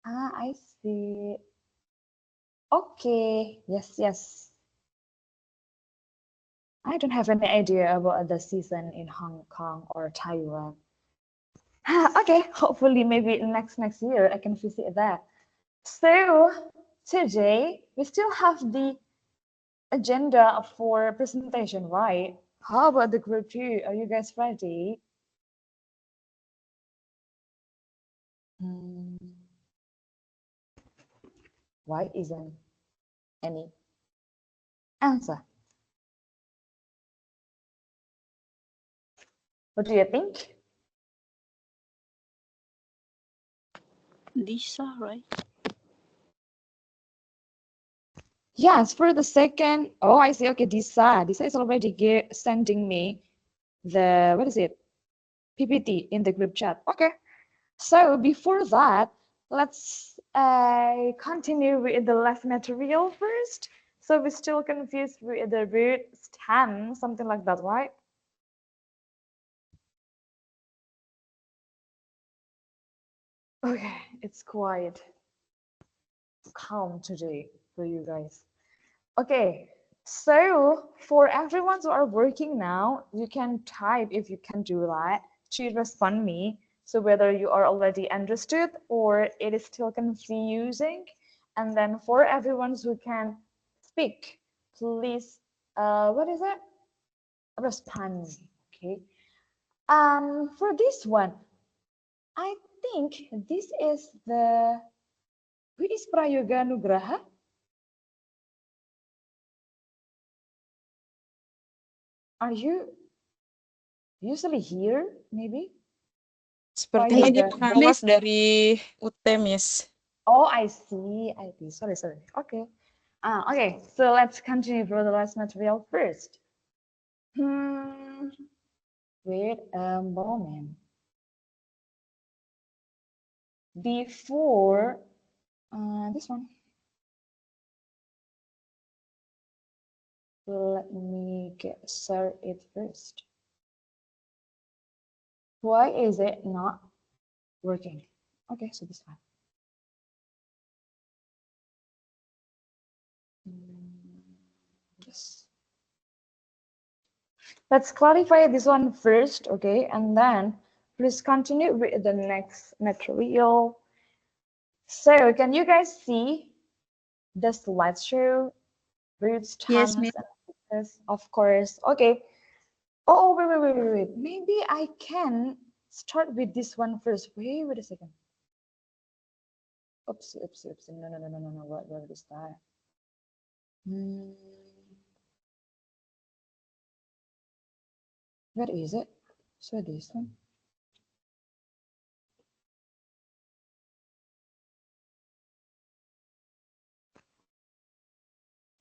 Ah, I see. Okay. Yes, yes. I don't have any idea about the season in Hong Kong or Taiwan. Okay, hopefully maybe next year I can visit that. So today we still have the agenda for presentation, right? How about the group two? Are you guys ready? Hmm, why isn't any answer? What do you think? Lisa, right? Yes, for the second. Oh, I see. Okay, Disa is already sending me the, what is it? PPT in the group chat. Okay. So before that, let's continue with the left material first. So we're still confused with the root stem, something like that, right? Okay, it's quite calm today for you guys. Okay, so for everyone who are working now, you can type if you can do that to respond me. So whether you are already understood or it is still confusing. And then for everyone who can speak, please, what is it? Respond. Okay. For this one, I think this is the, who is Prayoga Nugraha? Are you usually here, maybe? Sepertinya dia Prayoga. pengawas dari UT, Miss. Oh, I see. I see. Sorry, sorry. Okay. Okay, so let's continue for the last material first. Wait a moment. Before this one, let me start it first. Why is it not working? Okay, so this one. Yes. Let's clarify this one first, okay? And then please continue with the next material. So can you guys see the slideshow? Roots, Yes, terms, Miss. and features, of course. Okay. Oh, wait. Maybe I can start with this one first. Wait a second. Oops. No. What is that? Where is it? So this one.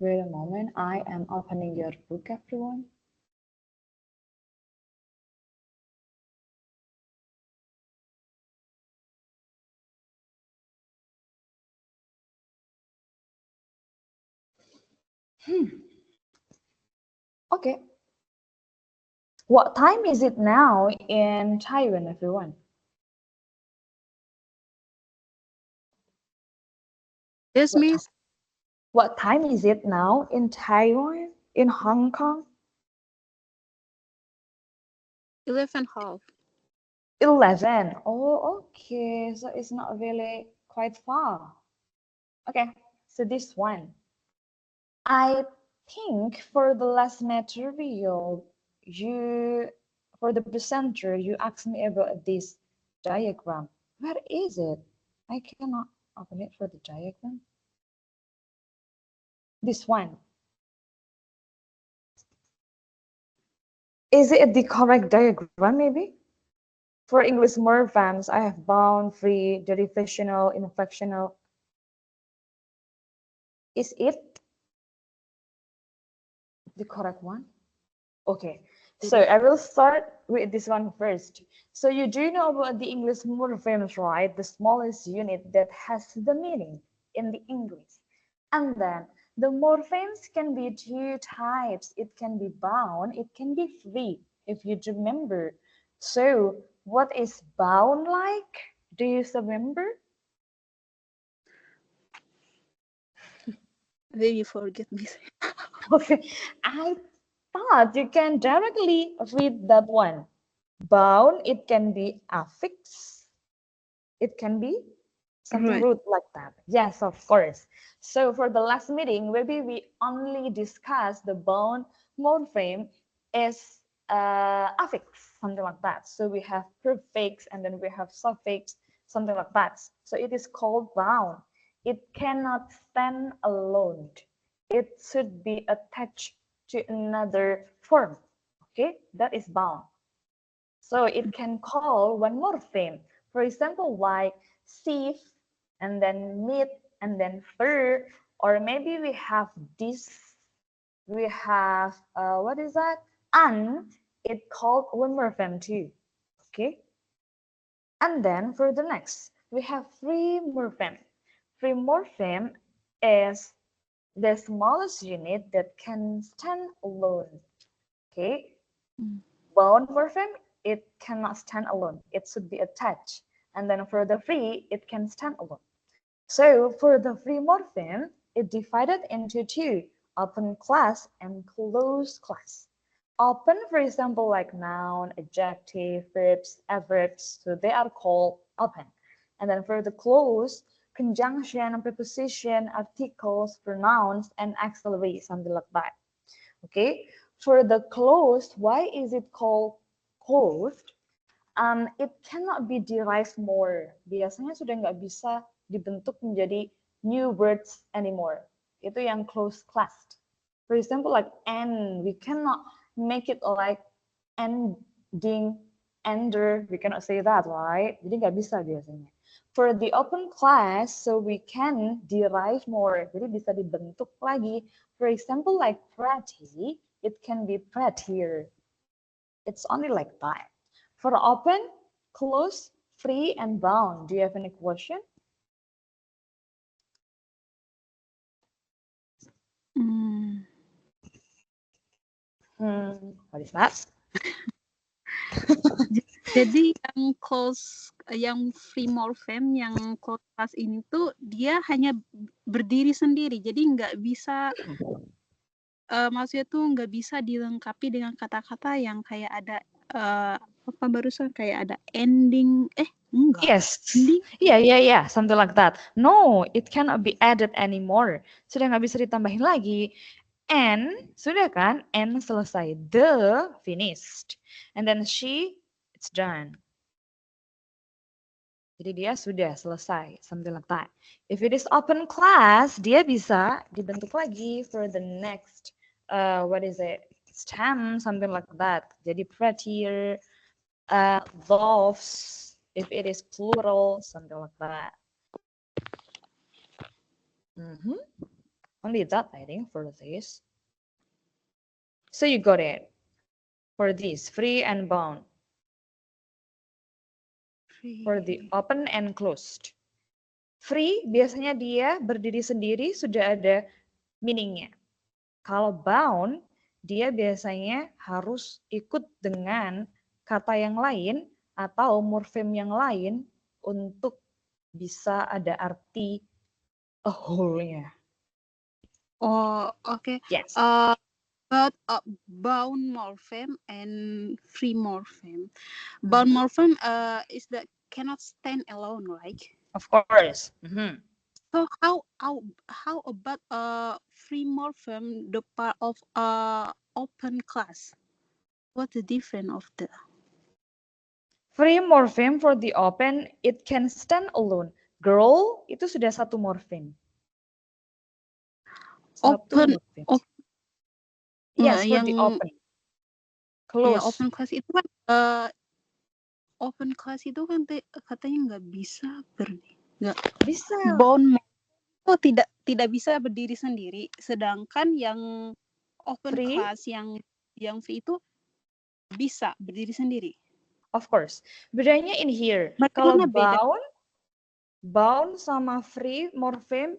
Wait a moment. I am opening your book, everyone. Okay. What time is it now in Taiwan, everyone? Yes, Miss. What time is it now in Taiwan, in Hong Kong? 11:30. 11. Oh, okay. So it's not really quite far. Okay, so this one. I think for the last material, for the presenter, you asked me about this diagram. Where is it? I cannot open it for the diagram. This one. Is it the correct diagram, maybe? For English morphemes, I have bound, free, derivational, inflectional. Is it the correct one? Okay, so I will start with this one first. So you do know about the English morphemes, right? The smallest unit that has the meaning in the English. And then the morphemes can be two types. It can be bound, it can be free, if you remember. So what is bound like? Do you remember? Maybe forget me. Okay, I thought you can directly read that one. Bound, it can be affix. It can be something Right. rude like that. Yes, of course. So for the last meeting, maybe we only discuss the bound morpheme is affix, something like that. So we have prefix and then we have suffix, something like that. So it is called bound. It cannot stand alone. It should be attached to another form. Okay, that is bound. So it can call one morpheme. For example, like sieve and then meat and then fur, or maybe we have this, we have, what is that? An, it called one morpheme too. Okay. And then for the next, we have free morpheme. Free morpheme is the smallest unit that can stand alone. Okay. Mm. Bound morpheme, it cannot stand alone. It should be attached. And then for the free, it can stand alone. So for the free morpheme, it divided into two, open class and closed class. Open, for example, like noun, adjective, verbs, adverbs, so they are called open. And then for the closed, conjunction, preposition, articles, pronouns, and auxiliary, something like that. Okay, for the closed, why is it called closed? It cannot be derived more. Biasanya sudah nggak bisa dibentuk menjadi new words anymore. Itu yang closed class. For example, like and, we cannot make it like ending, ender. We cannot say that, right? Jadi nggak bisa biasanya. For the open class, so we can derive more. Jadi bisa dibentuk lagi. For example, like pretty, it can be prettier. It's only like that. For open, close, free, and bound, do you have any question? Mm. What is that? Jadi yang free morpheme, yang closed class ini tuh dia hanya berdiri sendiri. Jadi nggak bisa, maksudnya tuh nggak bisa dilengkapi dengan kata-kata yang kayak ada apa barusan kayak ada ending. Enggak. Yes. Ending. Yeah, something like that. No, it cannot be added anymore. Sudah nggak bisa ditambahin lagi. And, sudah kan? And selesai. The, finished. And then she, it's done. Jadi dia sudah selesai, something like that. If it is open class, dia bisa dibentuk lagi for the next, what is it? Stem, something like that. Jadi prettier, those, if it is plural, something like that. Only that, I think, for this. So you got it. For this, free and bound. For the open and closed. Free, biasanya dia berdiri sendiri, sudah ada meaningnya. Kalau bound, dia biasanya harus ikut dengan kata yang lain atau morfem yang lain untuk bisa ada arti a whole-nya. Oh, okay. Yes. But bound morpheme and free morpheme. Bound morpheme is that cannot stand alone, right? Of course. So how about free morpheme, the part of open class? What's the difference of the Free morpheme for the open, it can stand alone. Girl, itu sudah satu morpheme. open? Yes, for yang the open. ya Close. open class itu kan open class itu kan katanya nggak bisa nggak Bisa. bound itu tidak bisa berdiri sendiri, sedangkan yang open Free? class yang free itu bisa berdiri sendiri. Of course. Bedanya in here. Mereka Kalau beda. bound sama free morpheme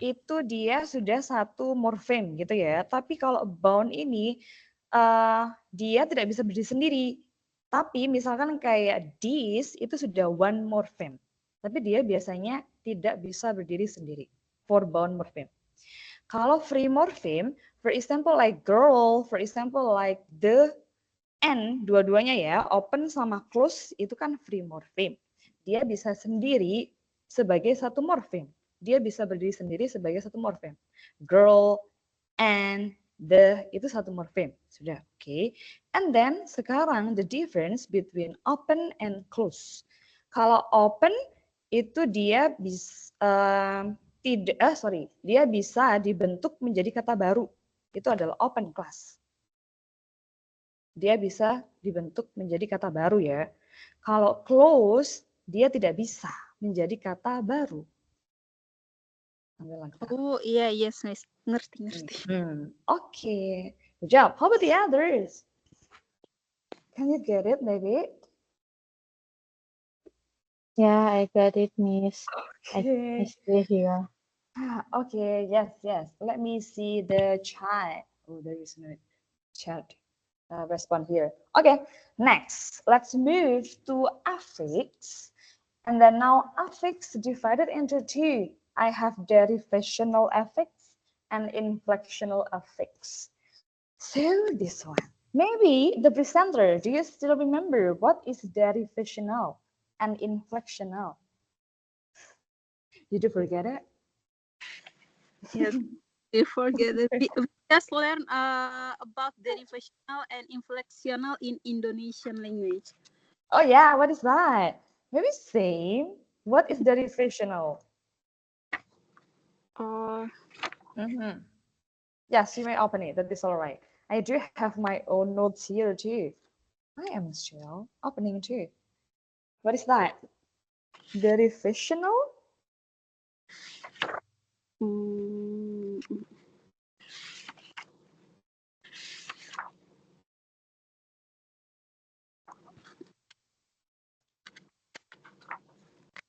itu dia sudah satu morpheme gitu ya. Tapi kalau bound ini dia tidak bisa berdiri sendiri. Tapi misalkan kayak this itu sudah one morpheme. Tapi dia biasanya tidak bisa berdiri sendiri for bound morpheme. Kalau free morpheme, for example like girl, for example like the, and dua-duanya ya, open sama close itu kan free morpheme. Dia bisa sendiri sebagai satu morpheme. Dia bisa berdiri sendiri sebagai satu morpheme. Girl, and, the itu satu morpheme. Sudah, oke. Okay. And then sekarang the difference between open and close. Kalau open itu dia bisa dia bisa dibentuk menjadi kata baru. Itu adalah open class. Dia bisa dibentuk menjadi kata baru ya. Kalau close, dia tidak bisa menjadi kata baru. Oh iya, yes, miss. Ngerti. Okay, good job. How about the others? Can you get it, maybe? Yeah, I got it, Miss. Okay. I stay here. Okay, yes. Let me see the chat. Oh, there is no chat response here. Okay, next, let's move to affix. And then now affix divided into two. I have derivational affix and inflectional affix. So this one, maybe the presenter, do you still remember what is derivational and inflectional? Did you forget it? Yes, we forget it. We just learn about derivational and inflectional in Indonesian language. Oh yeah, what is that? Maybe same. What is derivational? Yes, you may open it. That is all right. I do have my own notes here too. I am still opening too. What is that? Derivational? Mm,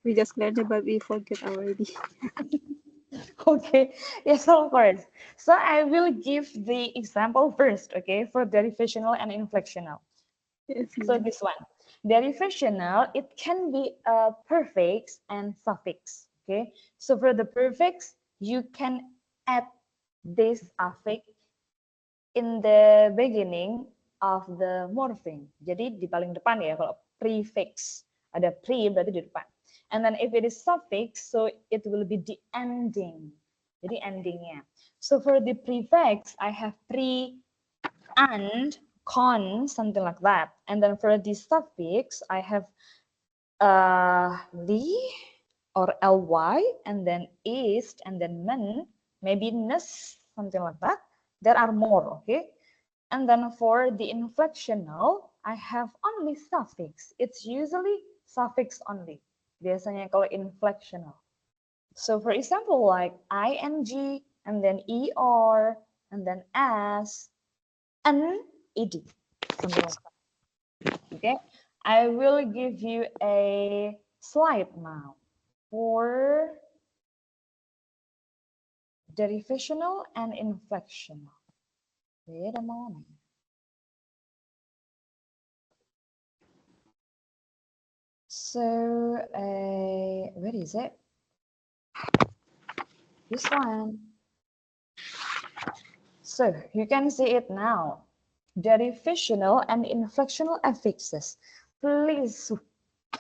we just learned it, but we forget already. Okay, yes, of course. So I will give the example first, okay, for derivational and inflectional. Yes, So this one, derivational, it can be a prefix and suffix, okay? So for the prefix, you can add this affix in the beginning of the morpheme. Jadi di paling depan ya, kalau prefix. Ada pre berarti di depan. And then if it is suffix, so it will be the ending. Jadi endingnya. So for the prefix, I have pre, and, con, something like that. And then for the suffix, I have li or ly, and then east, and then men, maybe ness, something like that. There are more, okay? And then for the inflectional, I have only suffix. It's usually suffix only. Biasanya kalau inflectional. So for example, like ing, and then er, and then s, and ed. Something like that. Okay, I will give you a slide now for derivational and inflectional. Wait a moment. So, where is it? This one. So, you can see it now. Derivational and inflectional affixes. Please,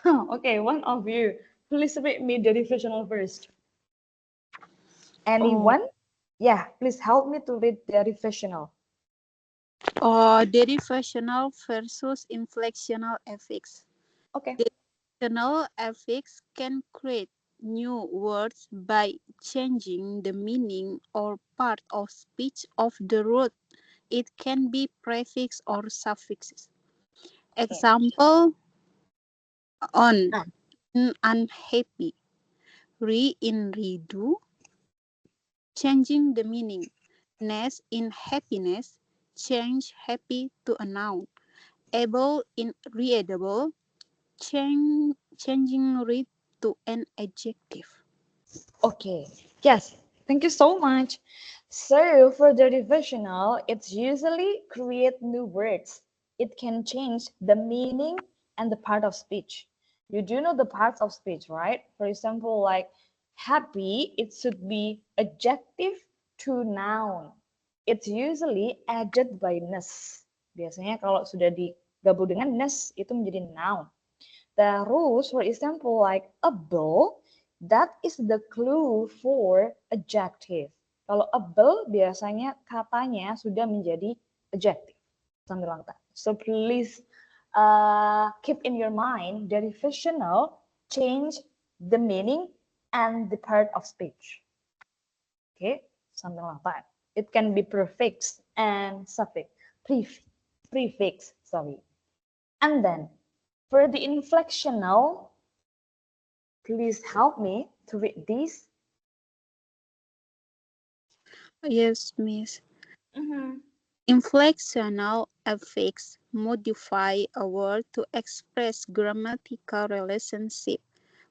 okay, one of you, please read me derivational first. Anyone? Yeah, please help me to read derivational. Derivational versus inflectional affix. Okay. Derivational affix can create new words by changing the meaning or part of speech of the root. It can be prefix or suffixes. Example, on, in unhappy, re in redo, changing the meaning. Ness in happiness, change happy to a noun. Able in readable, changing read to an adjective. Okay, yes, thank you so much. So for the divisional, it's usually create new words. It can change the meaning and the part of speech. You do know the parts of speech, right? For example, like happy, it should be adjective to noun. It's usually added by ness. Biasanya kalau sudah digabung dengan ness itu menjadi noun. The rules, for example, like able, that is the clue for adjective. Kalau able biasanya katanya sudah menjadi adjective. Something like that. So please keep in your mind derivational change the meaning and the part of speech. Okay, something like that. It can be prefix and suffix. Prefix, sorry. And then for the inflectional, please help me to read this. Yes, Miss. Mm-hmm. Inflectional affix modify a word to express grammatical relationship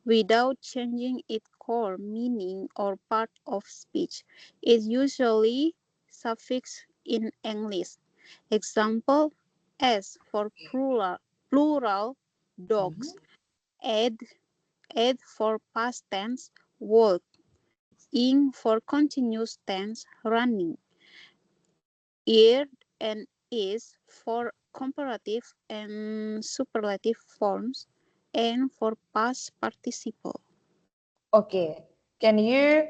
without changing its core meaning or part of speech. It usually suffix in English. Example: S for plural dogs, add for past tense walk, ing for continuous tense running, ir and is for comparative and superlative forms, and for past participle. Okay, can you,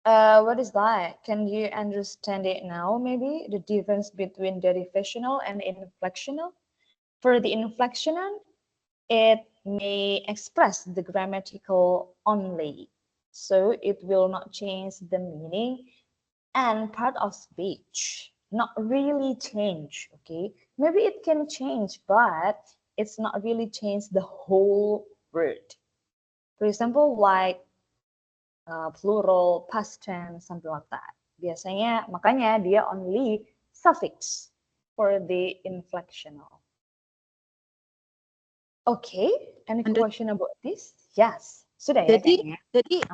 what is that? Can you understand it now, maybe? The difference between derivational and inflectional? For the inflectional, it may express the grammatical only. So it will not change the meaning and part of speech. Not really change, okay? Maybe it can change, but it's not really change the whole word. For example, like plural, past tense, something like that. Biasanya, makanya dia only suffix for the inflectional. Okay, any question about this? Yes, sudah ya kayaknya. Jadi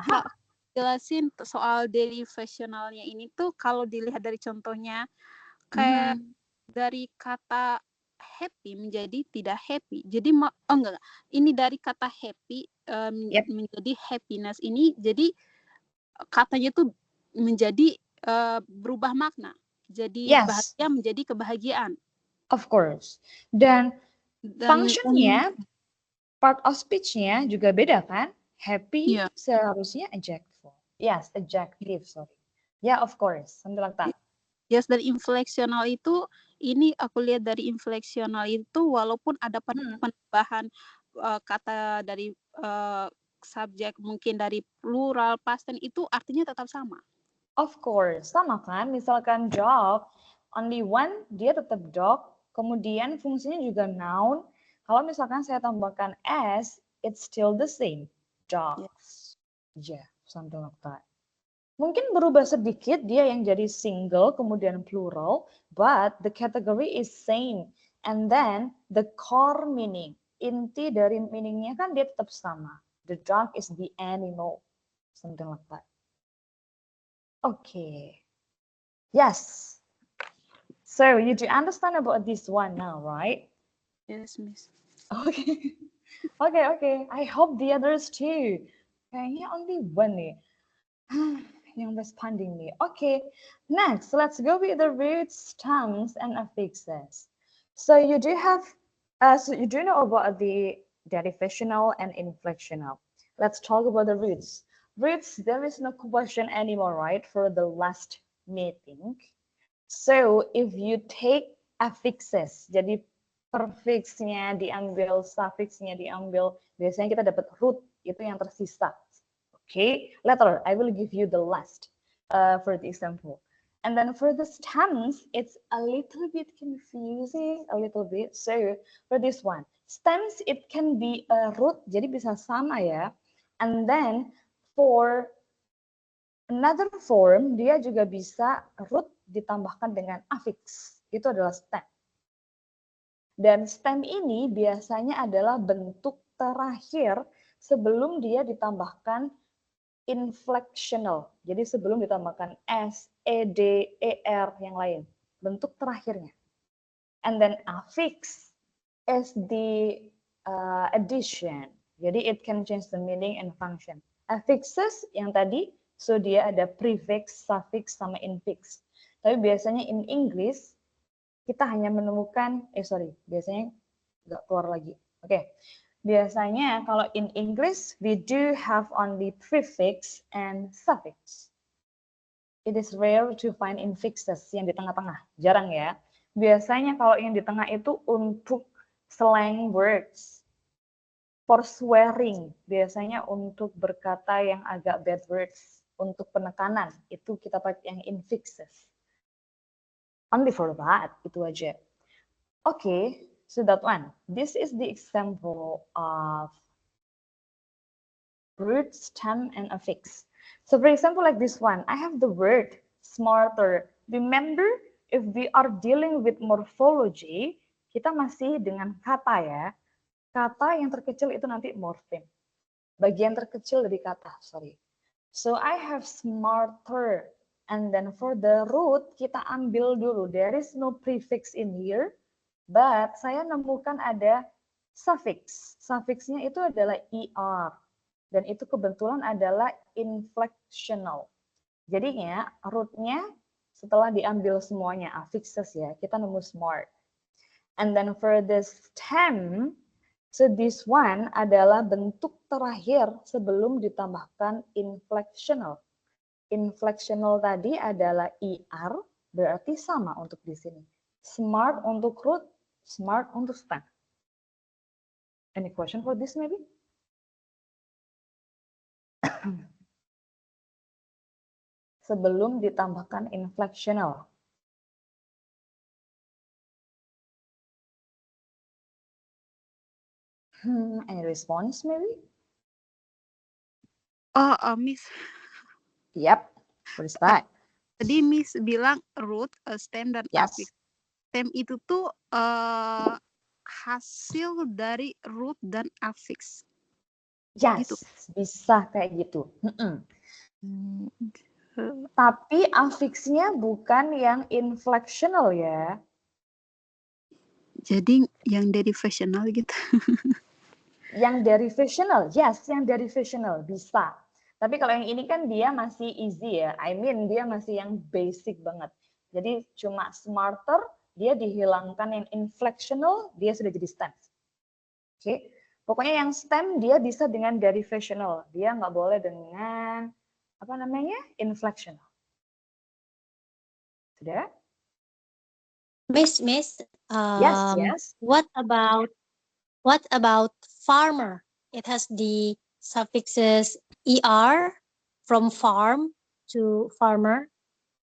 jelasin soal derivationalnya ini tuh kalau dilihat dari contohnya kayak dari kata happy menjadi tidak happy. Jadi enggak. Ini dari kata happy menjadi happiness ini, jadi katanya tuh menjadi berubah makna. Jadi bahagia menjadi kebahagiaan. Of course. Dan functionnya, part of speech-nya juga beda kan? Happy seharusnya adjective. Yes, adjective, sorry. Yeah, of course. Something like that. Yes, dan infleksional itu, ini aku lihat dari infleksional itu walaupun ada penambahan kata dari subjek, mungkin dari plural, past tense, itu artinya tetap sama. Of course, sama kan? Misalkan dog, only one, dia tetap dog. Kemudian fungsinya juga noun. Kalau misalkan saya tambahkan s, it's still the same. Dogs. Yeah, something like that. Mungkin berubah sedikit dia yang jadi single kemudian plural, but the category is same. And then the core meaning, inti dari meaningnya kan dia tetap sama. The dog is the animal, something like that. Okay. Yes. So you do understand about this one now, right? Yes, Miss. Okay. Okay. I hope the others too. Kayaknya only one nih. Yang responding nih. Okay, next, let's go with the roots, stems, and affixes. So you do have, so you do know about the derivational and inflectional. Let's talk about the roots. Roots, there is no question anymore, right, for the last meeting. So if you take affixes, jadi prefixnya diambil, suffixnya diambil, biasanya kita dapat root, itu yang tersisa. Okay, later I will give you the last for the example. And then for the stems, it's a little bit confusing, a little bit. So for this one, stems, it can be a root, jadi bisa sama ya. And then for another form, dia juga bisa root ditambahkan dengan affix. Itu adalah stem. Dan stem ini biasanya adalah bentuk terakhir sebelum dia ditambahkan inflectional. Jadi sebelum ditambahkan S, ED, ER yang lain. Bentuk terakhirnya. And then affix is the addition. Jadi it can change the meaning and function. Affixes yang tadi So dia ada prefix, suffix, sama infix. Tapi biasanya in English kita hanya menemukan, biasanya nggak keluar lagi. Oke. Biasanya kalau in English we do have only prefix and suffix. It is rare to find infixes yang di tengah-tengah, jarang ya. Biasanya kalau yang di tengah itu untuk slang words. For swearing, biasanya untuk berkata yang agak bad words. Untuk penekanan, itu kita pakai yang infixes. Only for that, itu aja. Okay, so that one. This is the example of root, stem, and affix. So for example, like this one, I have the word smarter. Remember, if we are dealing with morphology, kita masih dengan kata ya. Kata yang terkecil itu nanti morfem. Bagian terkecil dari kata, sorry. So I have smarter. And then for the root, kita ambil dulu. There is no prefix in here. But saya nemukan ada suffix. Suffixnya itu adalah er. Dan itu kebetulan adalah inflectional. Jadinya rootnya setelah diambil semuanya, affixes ya, kita nemu smart. And then for the stem, so this one adalah bentuk terakhir sebelum ditambahkan inflectional. Inflectional tadi adalah er, berarti sama untuk di sini. Smart untuk root, smart untuk stem. Any question for this maybe? Sebelum ditambahkan inflectional. Any response maybe? Miss. Yep. What is that? Tadi Miss bilang root, stem, dan Yes. affix. Stem itu tuh hasil dari root dan affix. Yes, Gitu. bisa kayak gitu. Tapi affixnya bukan yang inflectional ya. Jadi yang derivational gitu. Yang derivational, yes, yang derivational bisa. Tapi kalau yang ini kan dia masih easy ya. I mean dia masih yang basic banget. Jadi cuma smarter, dia dihilangkan yang inflectional, dia sudah jadi stem. Oke, pokoknya yang stem dia bisa dengan derivational. Dia nggak boleh dengan apa namanya inflectional. Sudah? Miss, Yes. what about farmer? It has the suffixes er from farm to farmer.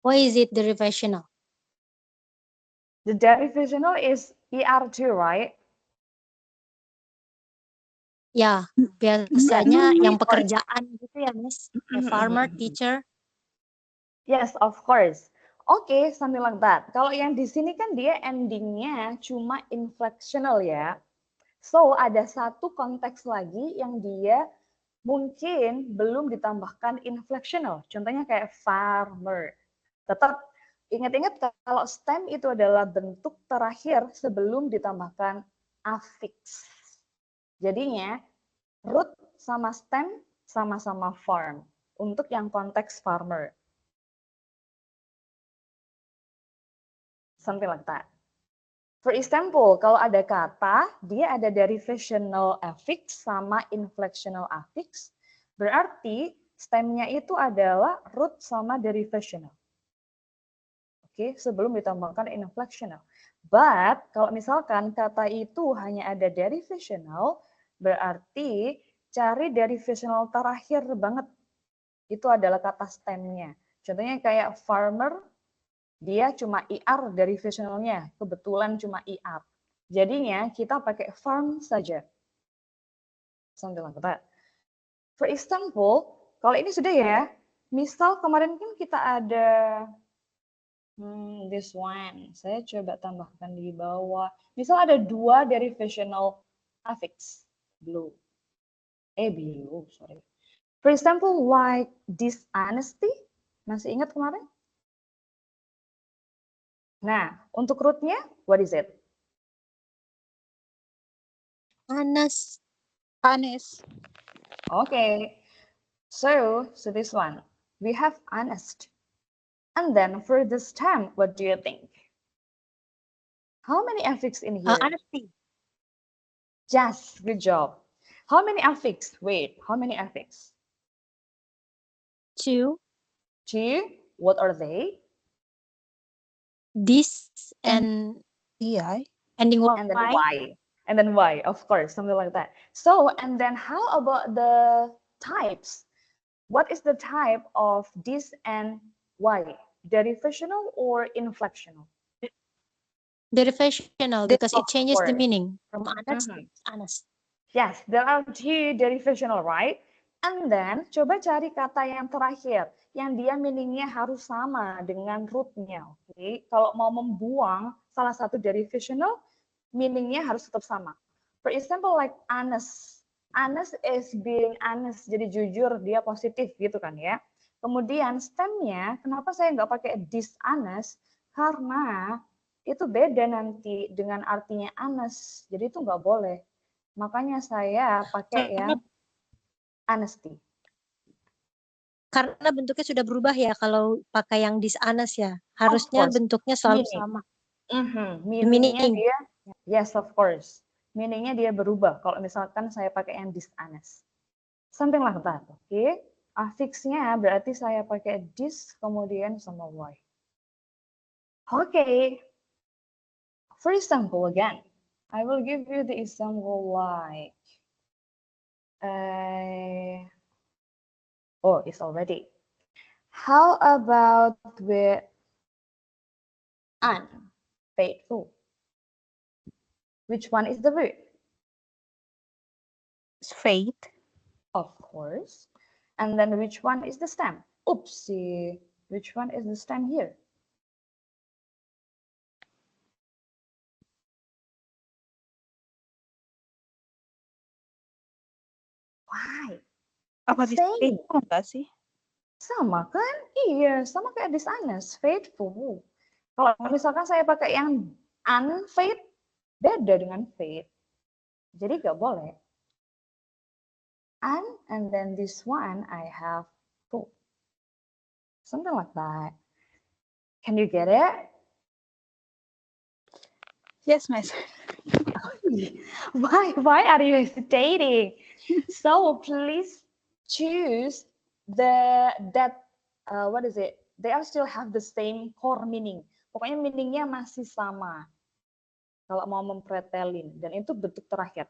Why is it derivational? The derivational is er2, right? Ya, biasanya yang pekerjaan gitu ya, Miss. Kayak farmer, teacher. Yes, of course. Oke, something like that. Kalau yang di sini kan dia endingnya cuma inflectional ya. So, ada satu konteks lagi yang dia mungkin belum ditambahkan inflectional. Contohnya kayak farmer. Tetap ingat-ingat kalau stem itu adalah bentuk terakhir sebelum ditambahkan affix. Jadinya root sama stem sama-sama farm untuk yang konteks farmer. Something like that. For example, kalau ada kata, dia ada derivational affix sama inflectional affix, berarti stemnya itu adalah root sama derivational. Oke, sebelum ditambahkan inflectional. But, kalau misalkan kata itu hanya ada derivational, berarti cari derivational terakhir banget. Itu adalah kata stemnya. Contohnya kayak farmer, dia cuma er derivationalnya, kebetulan cuma er. Jadinya kita pakai farm saja. Something like that. For example, kalau ini sudah ya, misal kemarin kan kita ada this one. Saya coba tambahkan di bawah. Misal ada 2 derivational affix. Blue, sorry. For example, like dishonesty. Masih ingat kemarin? Nah, untuk rootnya, what is it? Honest. Honest. Okay. So this one. We have honest. And then for the stem, what do you think? How many affix in here? Honesty. Yes, good job. How many affix? Wait, how many affix? 2. 2. What are they? This and EI. ending And then Y. Y. And then Y, of course, something like that. So, and then how about the types? What is the type of this and Y? Derivational or inflectional? Derivational because Of it changes the course. meaning from honest Mhm. to honest. Yes, there are 2 derivational, right? And then coba cari kata yang terakhir, yang dia meaningnya harus sama dengan rootnya. Oke, kalau mau membuang salah satu derivational, meaningnya harus tetap sama. For example, like honest. Honest is being honest, jadi jujur, dia positif gitu kan ya. Kemudian stemnya, kenapa saya nggak pakai dishonest? Karena itu beda nanti dengan artinya honest, jadi itu nggak boleh. Makanya saya pakai Karena, yang honesty. karena bentuknya sudah berubah ya kalau pakai yang dishonest ya. Harusnya course. bentuknya selalu Meaning. sama. The Meaningnya meaning. dia, yes of course. Meaningnya dia berubah kalau misalkan saya pakai yang dishonest. Something like that, oke? Okay? Affixnya berarti saya pakai this kemudian sama y. Oke. Okay. For example again, I will give you the example like, oh, it's already. How about with unfaithful? Which one is the word? Faith. Of course. And then which one is the stem? Oopsie. Which one is the stem here? Why? Apa It's same. faithful enggak sih? Sama kan? Iya, sama kayak dishonest, faithful. Kalau misalkan saya pakai yang unfaith, beda dengan faith. Jadi nggak boleh. And then this one I have two. Something like that. Can you get it? Yes, Miss. Why are you hesitating? So please choose that what is it? They are still have the same core meaning. Pokoknya meaningnya masih sama. Kalau mau mempretelin dan itu bentuk terakhir.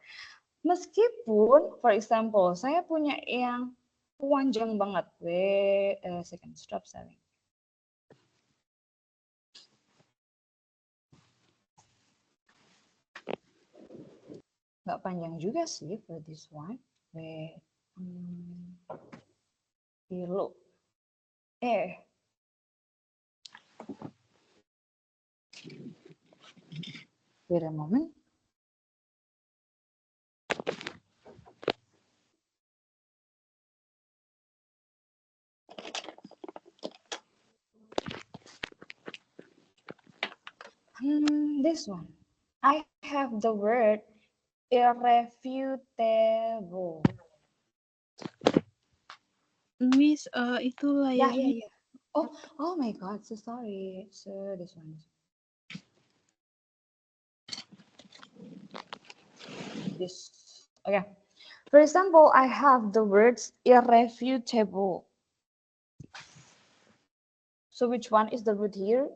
Meskipun, for example, saya punya yang panjang banget. Second, stop saving. Nggak panjang juga sih for this one. Kilo. Wait a moment. This one. I have the word irrefutable. Miss, itu Yeah, layarnya. yeah. Oh my God, so sorry. So this one. This. Okay. For example, I have the words irrefutable. So which one is the root here?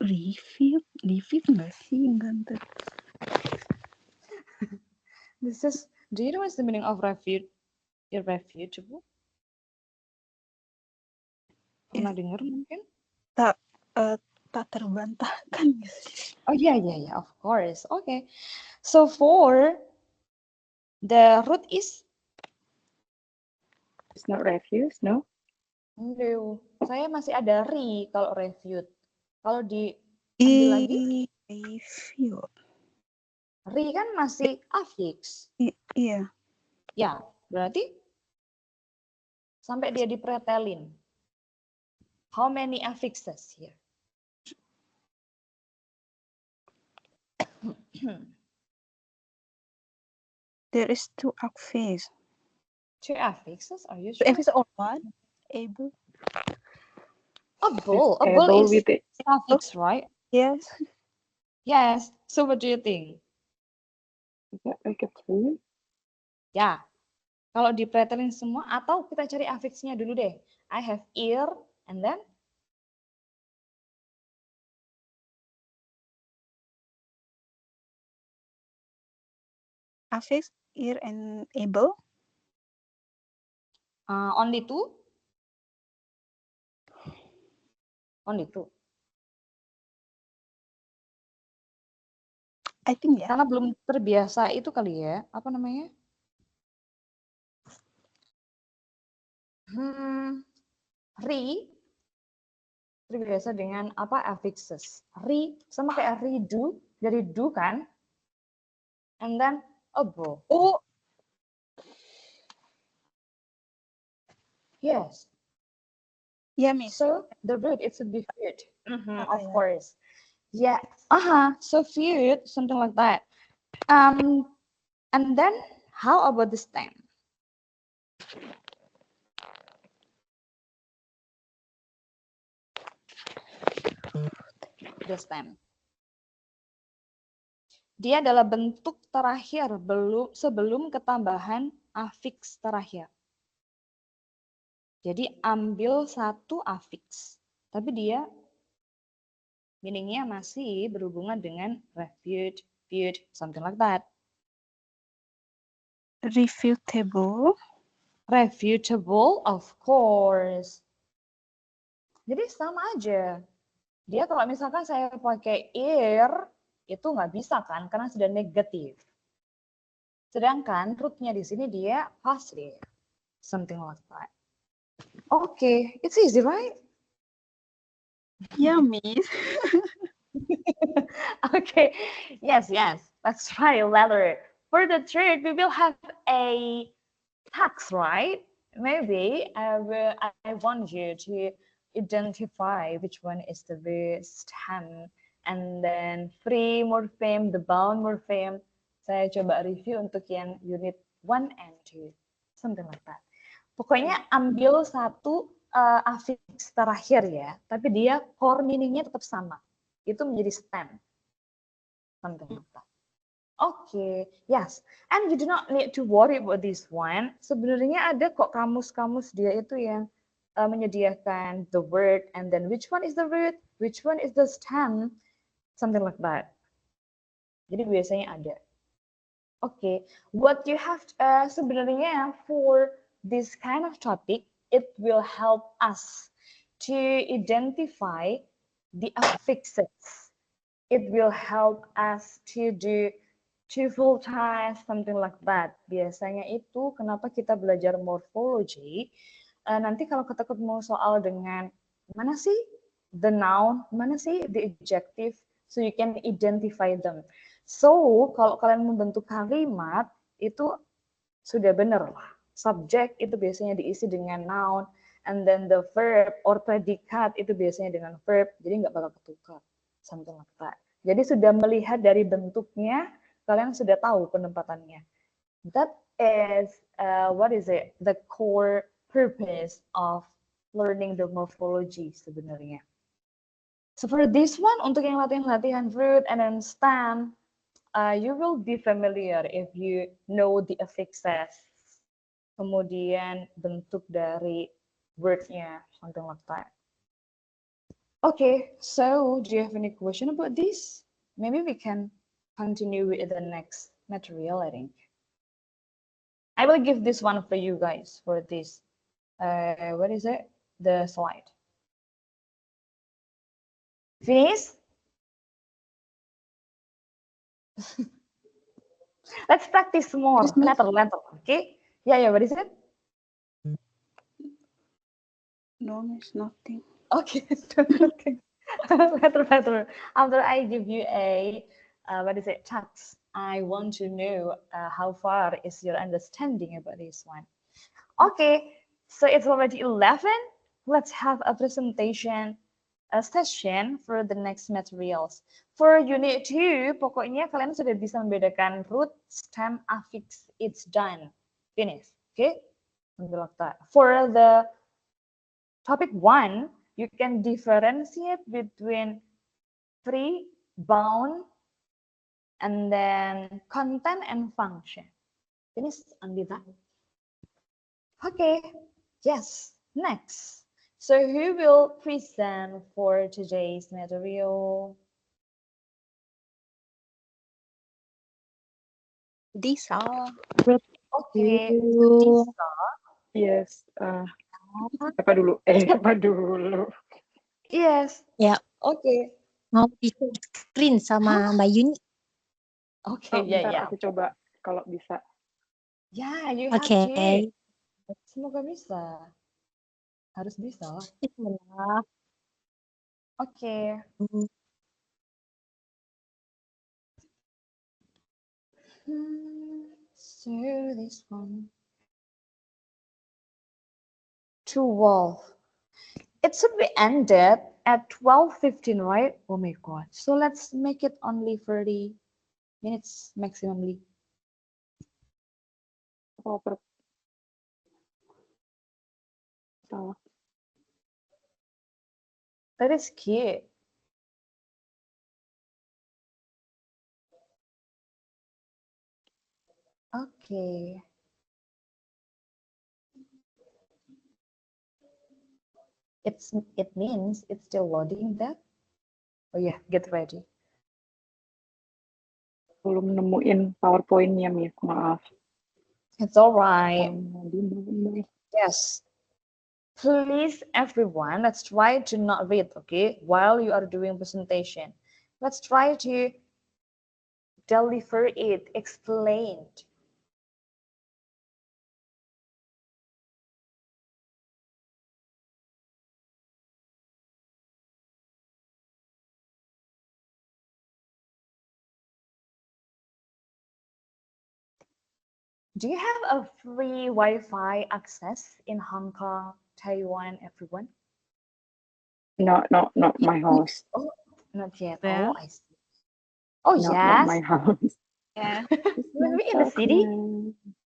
Review enggak sih? Enggak. This is. Do you know what's the meaning of irrefutable? Pernah dengar mungkin? Tak terbantahkan. Oh yeah, of course. Okay. So for the root is. It's not refuse, no? No, saya masih ada kalau refute. Kalau diambil lagi, Review. kan masih affix. Iya. Ya, berarti sampai dia dipretelin. How many affixes here? There is two affixes. Two affixes, are you Two sure? affixes or what? Able. A bull. A bull Able is with it. suffix, right? Yes. Yes. So what do you think? Is that like a tree? Ya, kalau dipretelin semua atau kita cari affixnya dulu deh. I have ear and then Affix, ear, and able. only two. Only two. I think ya. Karena belum terbiasa itu kali ya. Apa namanya? Re terbiasa dengan apa affixes. Re sama kayak redo dari do kan? And then able. Oh, Yes. yeah, Miss. So the root it should be food. Of yeah. course. Yeah. So food, something like that. And then how about the stem? The stem. Dia adalah bentuk terakhir sebelum ketambahan afiks terakhir. Jadi ambil satu afiks, tapi dia meaningnya masih berhubungan dengan refute, feud, something like that. Refutable. Refutable, of course. Jadi sama aja. Dia kalau misalkan saya pakai ear, itu nggak bisa kan, karena sudah negatif. Sedangkan rootnya di sini dia positive. Something like that. Okay, it's easy, right? Yeah, Miss. Okay, yes, let's try a letter. For the third, we will have a tax, right? Maybe I want you to identify which one is the stem, and then free morpheme, the bound morpheme. Saya coba review untuk yang unit 1 and 2, something like that. Pokoknya ambil satu affix terakhir ya, tapi dia core meaningnya tetap sama. Itu menjadi stem. Something like that. Okay, yes. And you do not need to worry about this one. Sebenarnya ada kok kamus-kamus dia itu yang menyediakan the word and then which one is the root, which one is the stem, something like that. Jadi biasanya ada. Okay, what you have sebenarnya for this kind of topic, it will help us to identify the affixes. It will help us to do two-full ties, something like that. Biasanya itu kenapa kita belajar morphology. Nanti kalau kita ketemu soal dengan mana sih the noun, mana sih the adjective, so you can identify them. So, kalau kalian membentuk kalimat, itu sudah benar lah. Subject itu biasanya diisi dengan noun, and then the verb or predikat itu biasanya dengan verb, jadi nggak bakal ketukar. Something like that. Jadi sudah melihat dari bentuknya, kalian sudah tahu penempatannya. That is, the core purpose of learning the morphology sebenarnya. So for this one, untuk yang latihan-latihan root and then stem, you will be familiar if you know the affixes, kemudian bentuk dari wordnya, something like that. Okay, so do you have any question about this? Maybe we can continue with the next material, I think. I will give this one for you guys for this, what is it? The slide. Finish? Let's practice more. Letter, okay? Yeah, what is it? No, Miss, nothing. Okay, okay. Letter. After I give you a, task, I want to know how far is your understanding about this one. Okay, so it's already 11. Let's have a presentation session for the next materials. For unit 2, pokoknya kalian sudah bisa membedakan root, stem, affix, it's done, finish. Okay? Something like that. For the topic 1, you can differentiate between free, bound, and then content and function. Finish only that. Okay, yes, next. So who will present for today's material? Disa. Okay, You. Disa. Yes. Apa dulu? Apa dulu? Yes. Ya, Okay. mau di screen sama Mbak Yuni. Okay, Oh, yeah, bentar yeah. aku coba kalau bisa. Yeah, you have Oke. to. Semoga bisa. Harus bisa. Bismillah. Okay. So this one. 12. It should be ended at 12:15, right? Oh my god. So let's make it only 30 minutes maximally. Oh, salah. That is cute. Okay. It means it's still loading that. Oh yeah, get ready. Belum nemuin PowerPoint-nya, Miss. Maaf. It's all right. Di- Yes. Please, everyone, let's try to not read, okay, while you are doing presentation. Let's try to deliver it explained. Do you have a free Wi-Fi access in Hong Kong, Taiwan, everyone? No, not my house. Oh, not yet. Yeah. Oh, I see. Oh, No, not yes. my house. Yeah. Maybe in the city?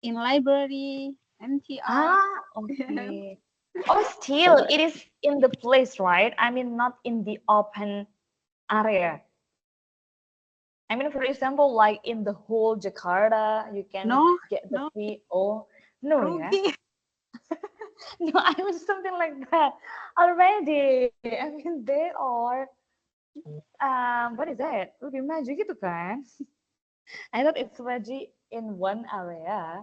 In library, MTR. Ah, okay. Oh, still, it is in the place, right? I mean, not in the open area. I mean, for example, like in the whole Jakarta, you can No, get the no. free. Oh, no, yeah. Rugi. No, I mean something like that already. I mean, they are, what is that? Lebih maju gitu kan? I thought it's already in one area.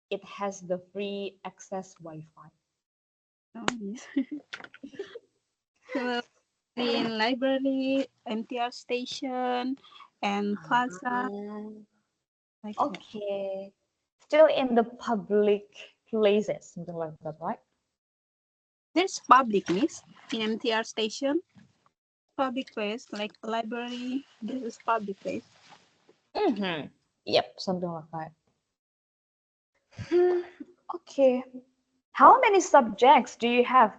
It has the free access Wi-Fi. Oh, yes. So, in library, MTR station, and plaza. Like that. Okay. Still in the public places, something like that, right? There's public, miss, in MTR station. Public place, like library. This is public place. Mm-hmm. Yep, something like that. Okay. How many subjects do you have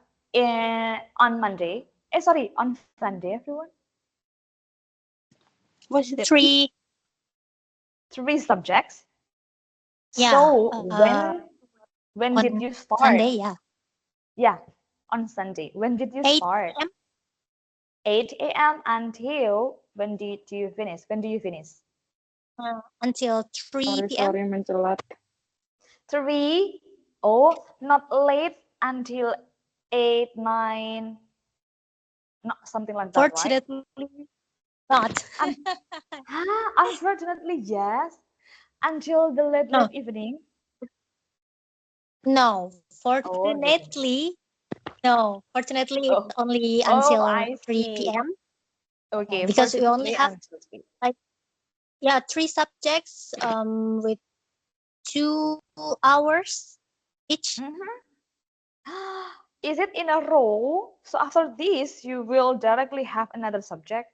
on Monday? Sorry, on Sunday, everyone? What's that? 3. 3 subjects. Yeah, So when on did you start? Sunday, yeah. Yeah, on Sunday. When did you 8 start? p.m. 8 a.m. until when did you finish? When do you finish? Until 3 p.m. Sorry, mencelat. 3. Oh, not late until 8, 9. Not something like that, right? Fortunately, not. Unfortunately, yes. Until the late No. evening. No, Oh, gitu. fortunately, no. Fortunately, Oh. it's only Oh, until I 3 see. p.m. Okay, Because we only fortunately have until 3. 3 subjects with 2 hours each. Is it in a row? So after this, you will directly have another subject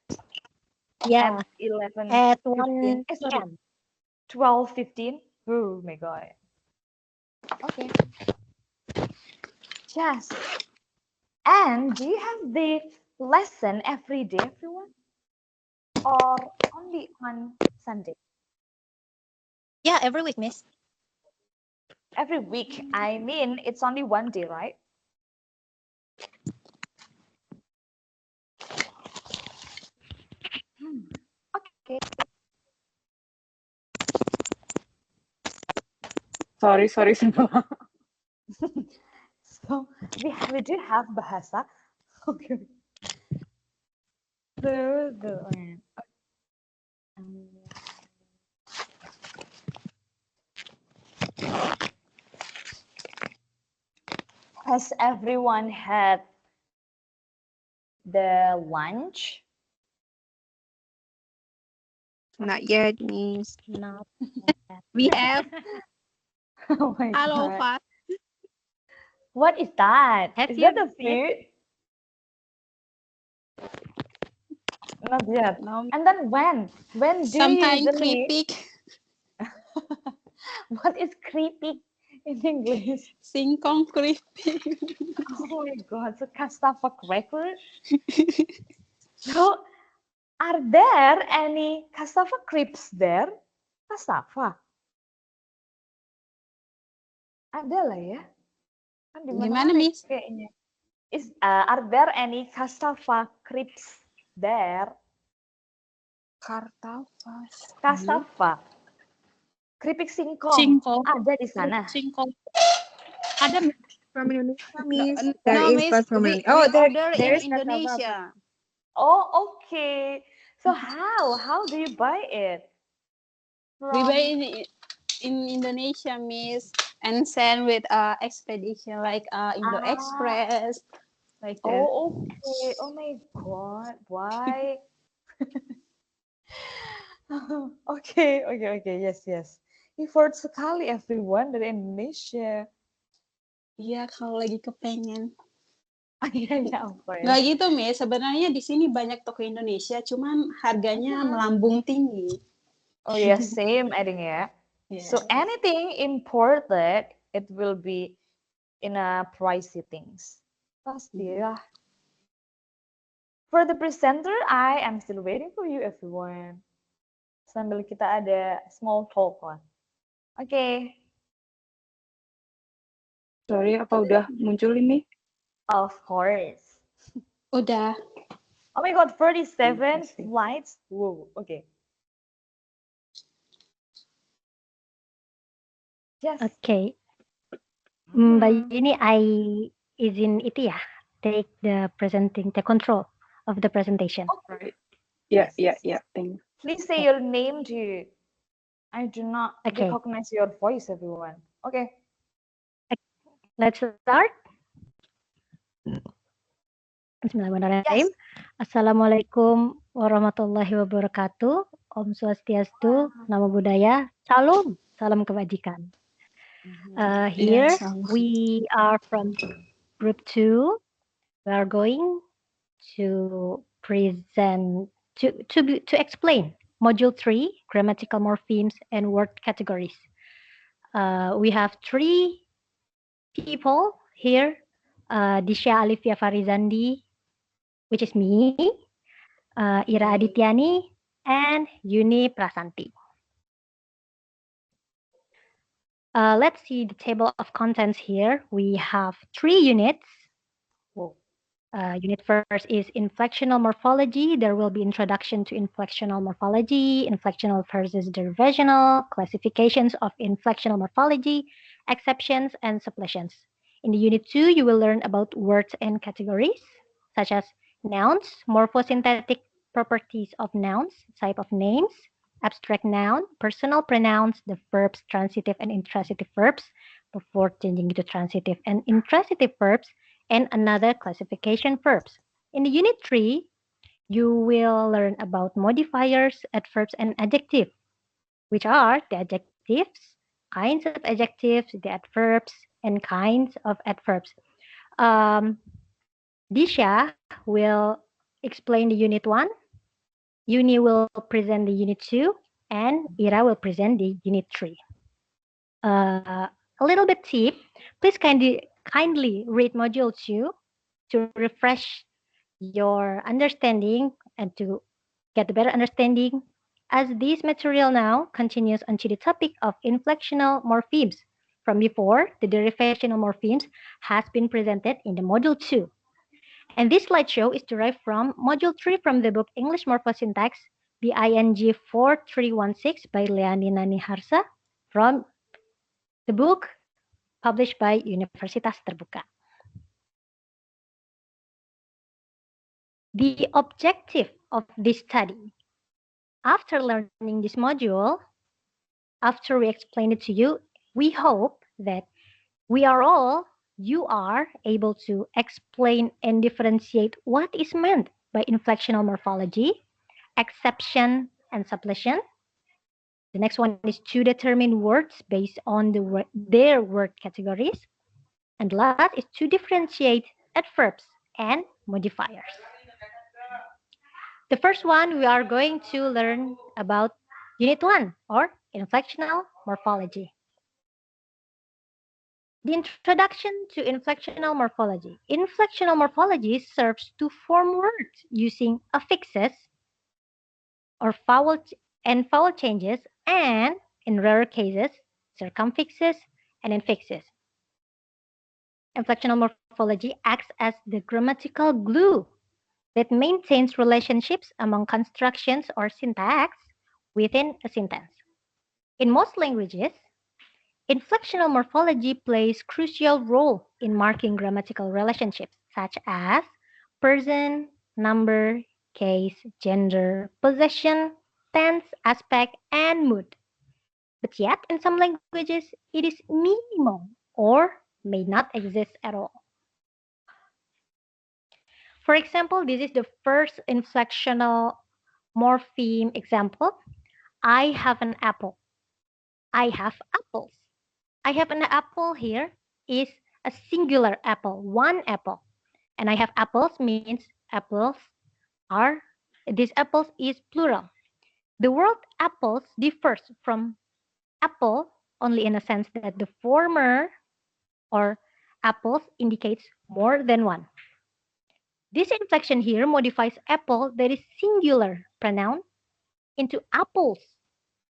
Yeah, at 11, at 15. 1 Sorry, p.m. 12, 15. Oh my God. Okay. Yes. And do you have the lesson every day, everyone? Or only on Sunday? Yeah, every week, Miss. Every week. I mean, it's only one day, right? Okay. Sorry, semua. So we do have bahasa. Okay. The um, has everyone had the lunch? Not yet, Miss. Not yet. We have Oh my hello God. fast. What is that? Have Is you that a food? Not yet. No, And then when? When do you sometimes usually? creepy. What is creepy in English? Singkong creepy. Oh my God, so cassava cracker? So are there any cassava crisps there? Cassava? Ada lah ya. Kan di Gimana, mana-mana Miss? kayaknya. Are there any cassava crisps there? Kartafas. Cassava. Keripik singkong. Singkong. Ada di sana. Singkong. Ada From Indonesia, no, Miss. no, There is Miss. but from We, Indonesia. we Oh, order there in is cassava. Indonesia. Oh, okay. So how do you buy it? We buy From in Indonesia, Miss, and send with expedition like Indo ah, Express, like that. oh, okay. Oh my God, why? Okay, okay. Yes, yes. Effort sekali everyone dari Indonesia. Iya, kalau lagi kepengen. Iya, of Nggak course. gitu, Miss. Sebenarnya di sini banyak toko Indonesia, cuman harganya melambung tinggi. Oh yeah, same adding ya. So Yes. anything imported, it will be in a pricey things. Pastilah. For the presenter, I am still waiting for you everyone. Sambil kita ada small talk lah. Oke, Sorry, apa udah muncul ini? of course. Udah. Oh my God, 37 Interesting. flights. Wow, okay. Yes. Okay. Hmm. Mbak Yuni, I izin itu ya, take control of the presentation. Right. Yeah, Yes. thanks. Please say your name too. I do not Okay. recognize your voice, everyone. Okay. Let's start. Bismillahirrahmanirrahim. Yes. Assalamualaikum warahmatullahi wabarakatuh. Om Swastiastu, Namo Buddhaya, Salam, Salam Kebajikan. Here Sama. we are from group 2. We are going to present to explain module 3, grammatical morphemes and word categories. We have 3 people here. Disha Alifia Farizandi, which is me, Ira Adityani, and Yuni Prasanti. Let's see the table of contents here. We have 3 units. Whoa. Unit first is inflectional morphology. There will be introduction to inflectional morphology, inflectional versus derivational, classifications of inflectional morphology, exceptions, and suppletions. In the unit 2, you will learn about words and categories, such as nouns, morphosynthetic properties of nouns, type of names, abstract noun, personal pronouns, the verbs transitive and intransitive verbs, before changing to transitive and intransitive verbs, and another classification verbs. In the unit 3, you will learn about modifiers, adverbs, and adjectives, which are the adjectives, kinds of adjectives, the adverbs, and kinds of adverbs. Disha will explain the unit 1, Yuni will present the unit 2, and Ira will present the unit 3. A little bit tip, please kindly read module 2 to refresh your understanding and to get a better understanding, as this material now continues onto the topic of inflectional morphemes. From before, the derivational morphemes has been presented in the module 2. And this slideshow is derived from module 3 from the book English Morpho-Syntax BING 4316 by Leani Naniharsa from the book published by Universitas Terbuka. The objective of this study, after learning this module, after we explain it to you, we hope that you are able to explain and differentiate what is meant by inflectional morphology, exception, and suppletion. The next one is to determine words based on their word categories. And the last is to differentiate adverbs and modifiers. The first one, we are going to learn about Unit 1, or inflectional morphology. The introduction to inflectional morphology. Inflectional morphology serves to form words using affixes or vowel changes, and in rare cases, circumfixes and infixes. Inflectional morphology acts as the grammatical glue that maintains relationships among constructions or syntax within a sentence. In most languages, inflectional morphology plays crucial role in marking grammatical relationships such as person, number, case, gender, possession, tense, aspect, and mood. But yet, in some languages, it is minimal or may not exist at all. For example, this is the first inflectional morpheme example. I have an apple. I have apples. I have an apple here is a singular apple, one apple. And I have apples means apples are, these apples is plural. The word apples differs from apple only in a sense that the former or apples indicates more than one. This inflection here modifies apple that is singular pronoun into apples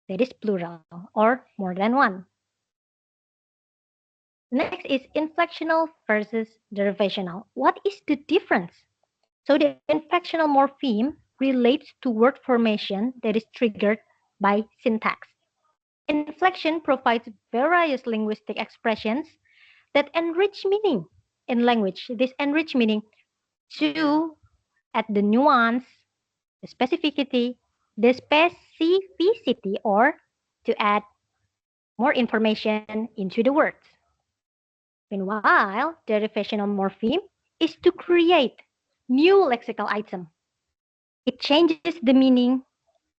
that is plural or more than one. Next is inflectional versus derivational. What is the difference? So the inflectional morpheme relates to word formation that is triggered by syntax. Inflection provides various linguistic expressions that enrich meaning in language. This enrich meaning to add the nuance, the specificity, or to add more information into the words. Meanwhile, derivational morpheme is to create new lexical item. It changes the meaning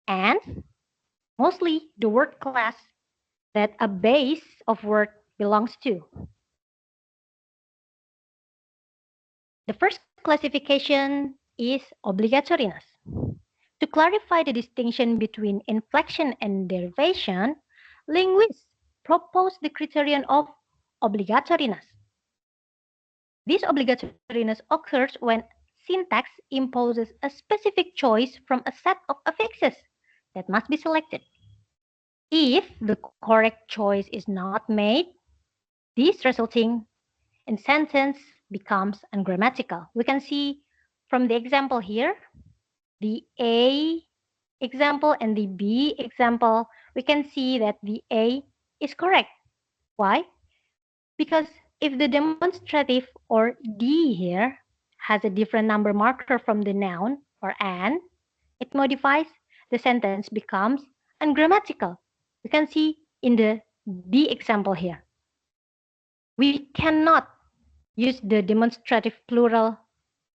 and mostly the word class that a base of word belongs to. The first classification is obligatoriness. To clarify the distinction between inflection and derivation, linguists propose the criterion of obligatoriness. This obligatoriness occurs when syntax imposes a specific choice from a set of affixes that must be selected. If the correct choice is not made, this resulting in sentence becomes ungrammatical. We can see from the example here, the A example and the B example, we can see that the A is correct. Why? Because if the demonstrative or D here has a different number marker from the noun or an, it modifies the sentence becomes ungrammatical. We can see in the D example here. We cannot use the demonstrative plural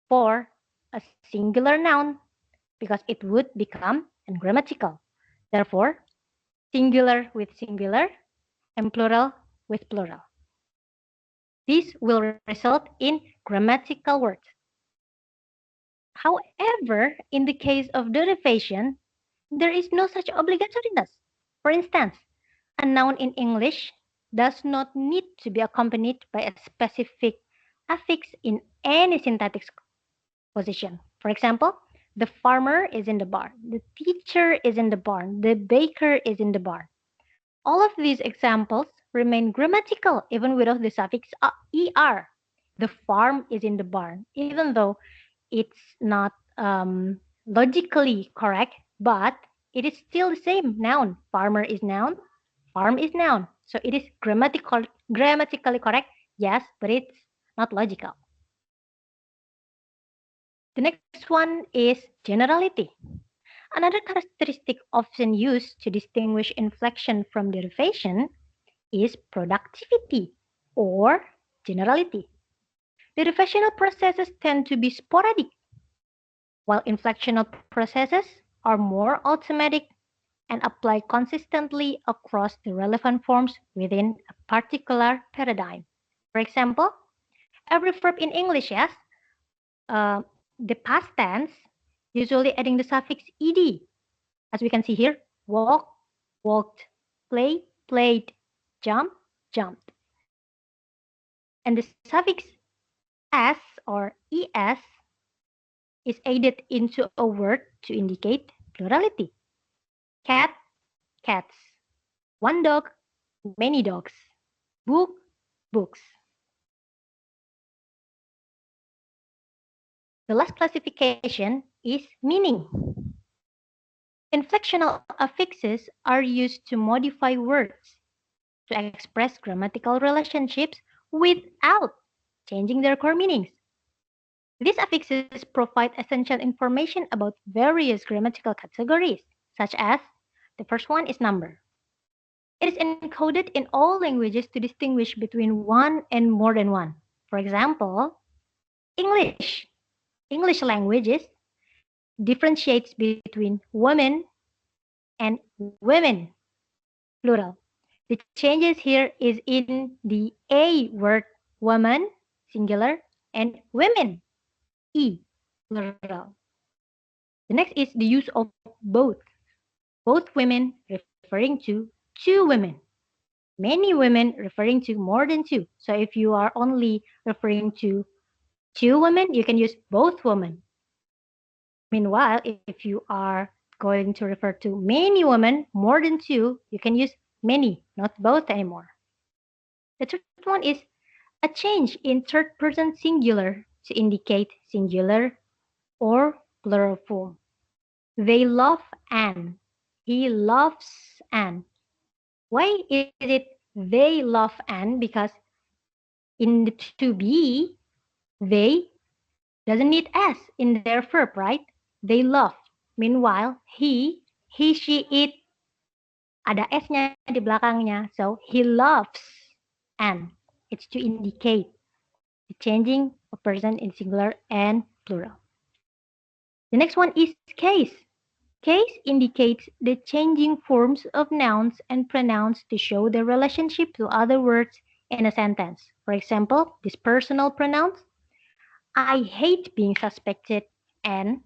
for a singular noun because it would become ungrammatical. Therefore, singular with singular and plural with plural. This will result in grammatical words. However, in the case of derivation, there is no such obligatoriness. For instance, a noun in English does not need to be accompanied by a specific affix in any syntactic position. For example, the farmer is in the barn, the teacher is in the barn, the baker is in the barn. All of these examples remain grammatical even without the suffix er. The farm is in the barn, even though it's not logically correct, but it is still the same noun. Farmer is noun, farm is noun. So it is grammatically correct, yes, but it's not logical. The next one is generality. Another characteristic often used to distinguish inflection from derivation is productivity or generality. Derivational processes tend to be sporadic, while inflectional processes are more automatic and apply consistently across the relevant forms within a particular paradigm. For example, every verb in English, yes, the past tense, usually adding the suffix ed, as we can see here, walk, walked, play, played, jump, jumped. And the suffix s or es is added into a word to indicate plurality. Cat, cats. One dog, many dogs. Book, books. The last classification is meaning. Inflectional affixes are used to modify words to express grammatical relationships without changing their core meanings. These affixes provide essential information about various grammatical categories, such as the first one is number. It is encoded in all languages to distinguish between one and more than one. For example, English. English languages differentiates between women and women, plural. The changes here is in the A word, woman, singular, and women, E, plural. The next is the use of both. Both women referring to two women. Many women referring to more than two. So if you are only referring to two women, you can use both women. Meanwhile, if you are going to refer to many women, more than two, you can use many, not both anymore. The third one is a change in third person singular to indicate singular or plural form. They love Anne. He loves Anne. Why is it they love Anne? Because in the to be, they doesn't need s in their verb, right? They love. Meanwhile, she, it ada s-nya di belakangnya. So he loves Anne. It's to indicate the changing of person in singular and plural. The next one is case. Case indicates the changing forms of nouns and pronouns to show their relationship to other words in a sentence. For example, these personal pronouns. I hate being suspected and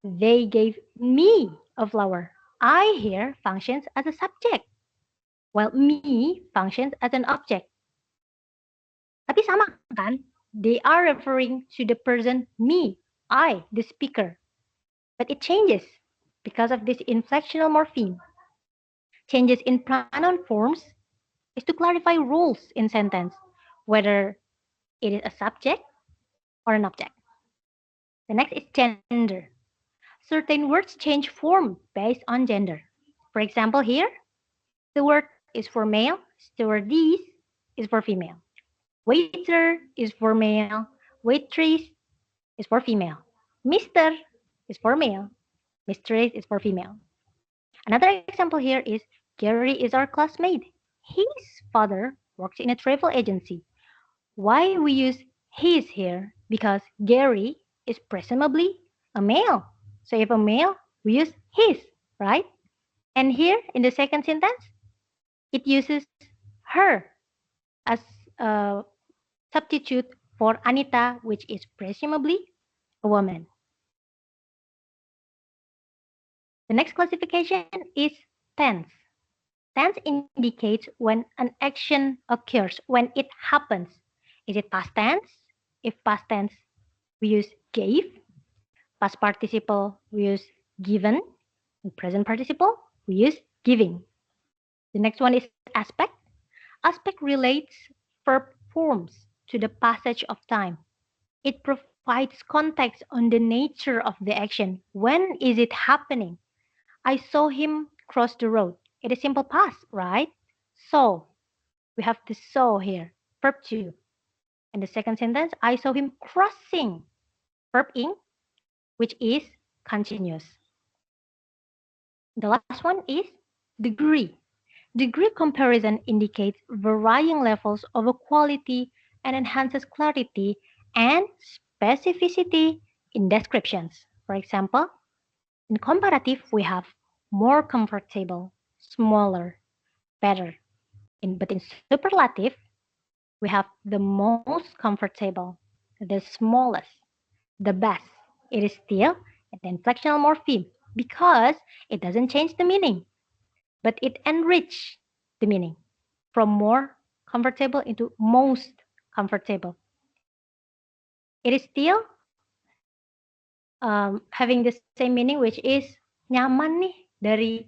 they gave me a flower. I here functions as a subject, while me functions as an object. Tapi sama kan? They are referring to the person me, I, the speaker. But it changes because of this inflectional morpheme. Changes in pronoun forms is to clarify rules in sentence, whether it is a subject or an object. The next is gender. Certain words change form based on gender. For example, here, the word is for male, stewardess is for female. Waiter is for male, waitress is for female. Mister is for male, mistress is for female. Another example here is Gary is our classmate. His father works in a travel agency. Why we use his here? Because Gary is presumably a male. So if a male, we use his, right? And here in the second sentence, it uses her as a substitute for Anita, which is presumably a woman. The next classification is tense. Tense indicates when an action occurs, when it happens. Is it past tense? If past tense, we use gave. Past participle, we use given. In present participle, we use giving. The next one is aspect. Aspect relates verb forms to the passage of time. It provides context on the nature of the action. When is it happening? I saw him cross the road. It is simple past, right? So, we have the saw here, verb 2. And the second sentence, I saw him crossing, verb ing, which is continuous. The last one is degree. Degree comparison indicates varying levels of equality and enhances clarity and specificity in descriptions. For example, in comparative, we have more comfortable, smaller, better. But in superlative, we have the most comfortable, the smallest, the best. It is still an inflectional morpheme because it doesn't change the meaning, but it enriches the meaning from more comfortable into most comfortable. It is still having the same meaning, which is nyaman nih, dari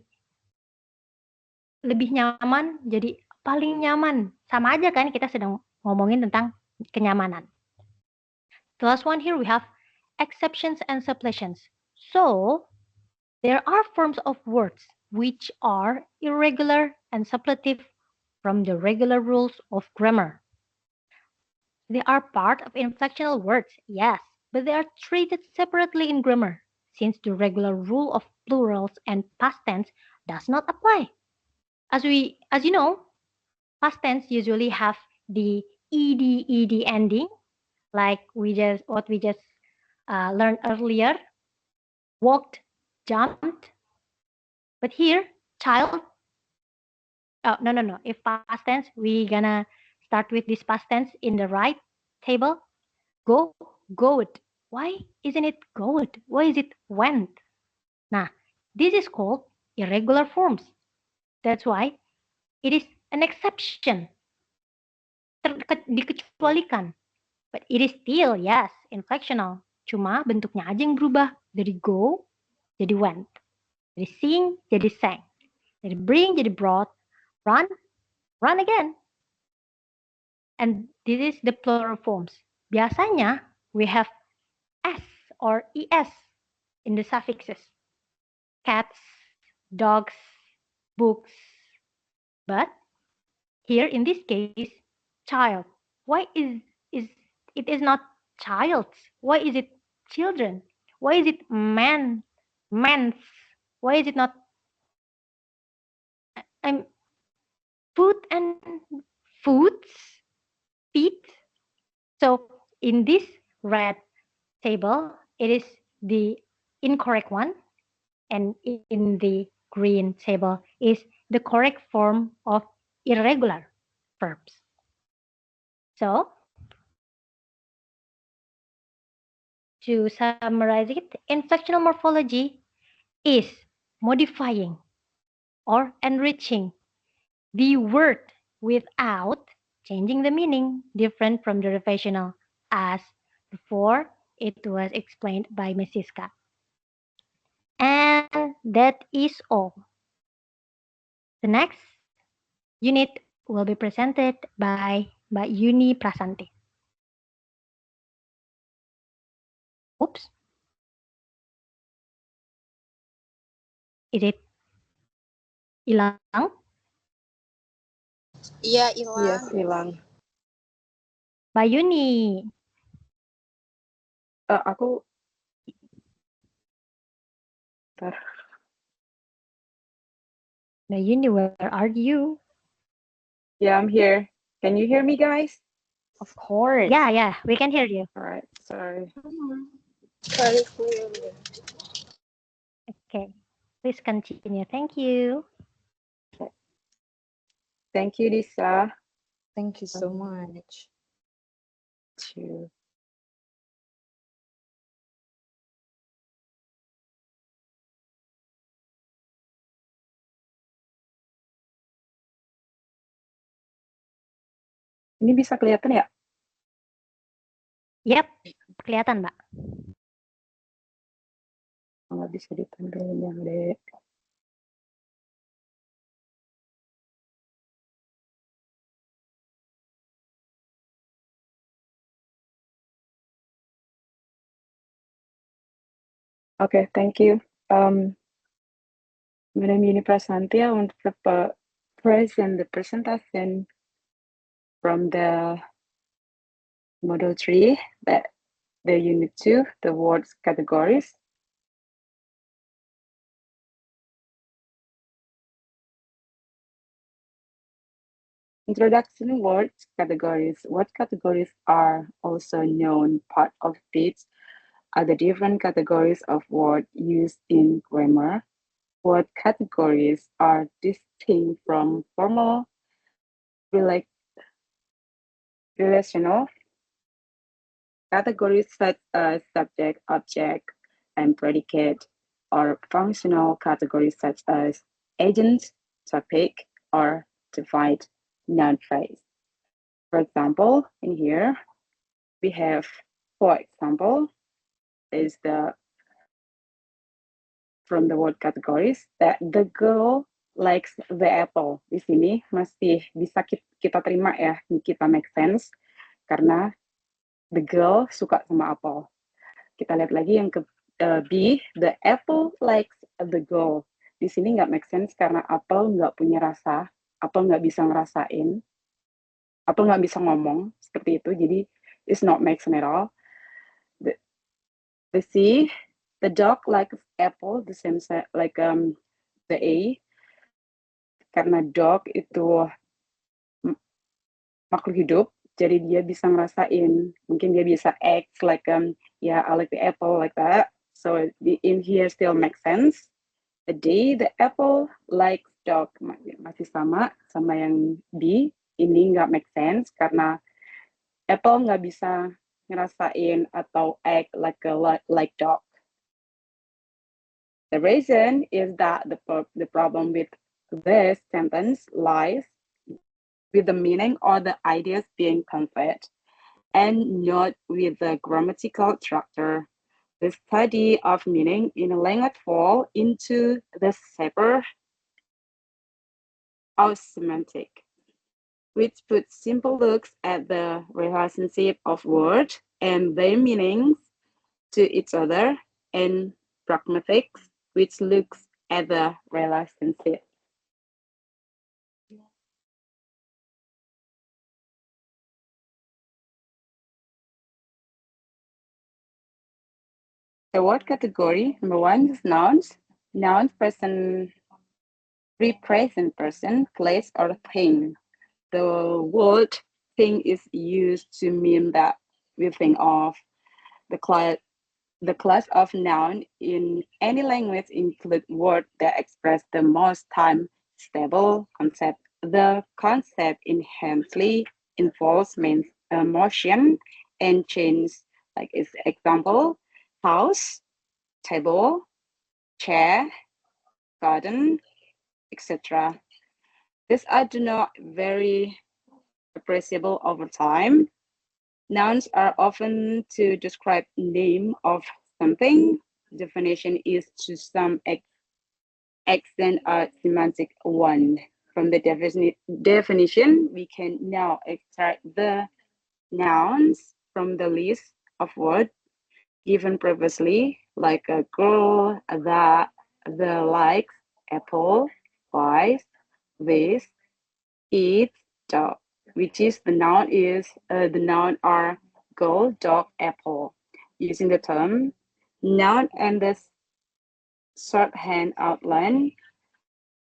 lebih nyaman jadi paling nyaman. Sama aja kan, kita sedang ngomongin tentang kenyamanan. The last one here we have exceptions and suppletions. So there are forms of words which are irregular and suppletive from the regular rules of grammar. They are part of inflectional words, yes, but they are treated separately in grammar, since the regular rule of plurals and past tense does not apply. As you know, past tense usually have the ed ending, like we just learned earlier, walked, jumped. But here, child. Oh no. If past tense, we gonna start with this past tense in the right table. Go, good. Why isn't it good? Why is it went? Nah, this is called irregular forms. That's why it is an exception. Dikecualikan. But it is still, yes, inflectional. Cuma bentuknya aja yang berubah. Dari go jadi went. Dari sing jadi sang. Dari bring jadi brought. Run, run again. And this is the plural forms. Biasanya we have s or es in the suffixes. Cats, dogs, books. But here in this case, child. Why is it is not child's? Why is it children? Why is it man, men's? Why is it not food and foods, feet? So in this red table, it is the incorrect one, and in the green table is the correct form of irregular verbs. So to summarize it, inflectional morphology is modifying or enriching the word without changing the meaning, different from the revisional, as before it was explained by Ms. Siska. And that is all. The next unit will be presented by Mbak Yuni Prasanti. Oops. Is it hilang? Iya, hilang. Yes, hilang. Mbak Yuni. Aku Mbak Yuni, where are you? Yeah, I'm here. Can you hear me, guys? Of course. Yeah, we can hear you. All right, sorry. Very clearly. Okay, please continue. Thank you. Thank you, Lisa. Thank you so much. Ini bisa kelihatan ya? Yep. Kelihatan, Mbak? Nggak bisa ditampilin yang Dek. Okay, thank you. My name is Prasanti. I want to present the presentation from the Model 3, that the Unit 2, the words categories. Introduction words categories. What categories are also known part of these are the different categories of words used in grammar. Word categories are distinct from formal relational categories such as subject, object, and predicate, or functional categories such as agent, topic, or defined noun phrase. For example, in here, we have, for example, is from the word categories that the girl likes the apple. Di sini masih bisa kita terima ya, kita make sense karena the girl suka sama apple. Kita lihat lagi yang ke B, the apple likes the girl. Di sini nggak make sense karena apple nggak punya rasa, apple nggak bisa ngerasain, apple nggak bisa ngomong seperti itu. Jadi it's not make sense at all. The C, the dog likes apple, the same like the A, karena dog itu makhluk hidup, jadi dia bisa ngerasain, mungkin dia bisa act like yeah, I like the apple like that. So the in here still makes sense. The D, the apple likes dog, masih sama yang B. Ini nggak make sense karena apple nggak bisa ngerasain atau act like dog. The reason is that the problem with this sentence lies with the meaning or the ideas being conveyed, and not with the grammatical structure. The study of meaning in a language fall into the saber of semantic, which puts simple looks at the relationship of words and their meanings to each other, and pragmatics, which looks at the relationship. The word category, number one is nouns. Nouns represent person, place, or thing. The word thing is used to mean that we think of. The class of noun in any language include words that express the most time stable concept. The concept inherently involves means motion and change. Like its example, house, table, chair, garden, etc. These are do not very appreciable over time. Nouns are often to describe name of something. Definition is to some extent a semantic one. From the definition, we can now extract the nouns from the list of words given previously, like a girl, that, the likes, apple, buys, this, eats, dog, which is the noun are girl, dog, apple. Using the term noun and the shorthand outline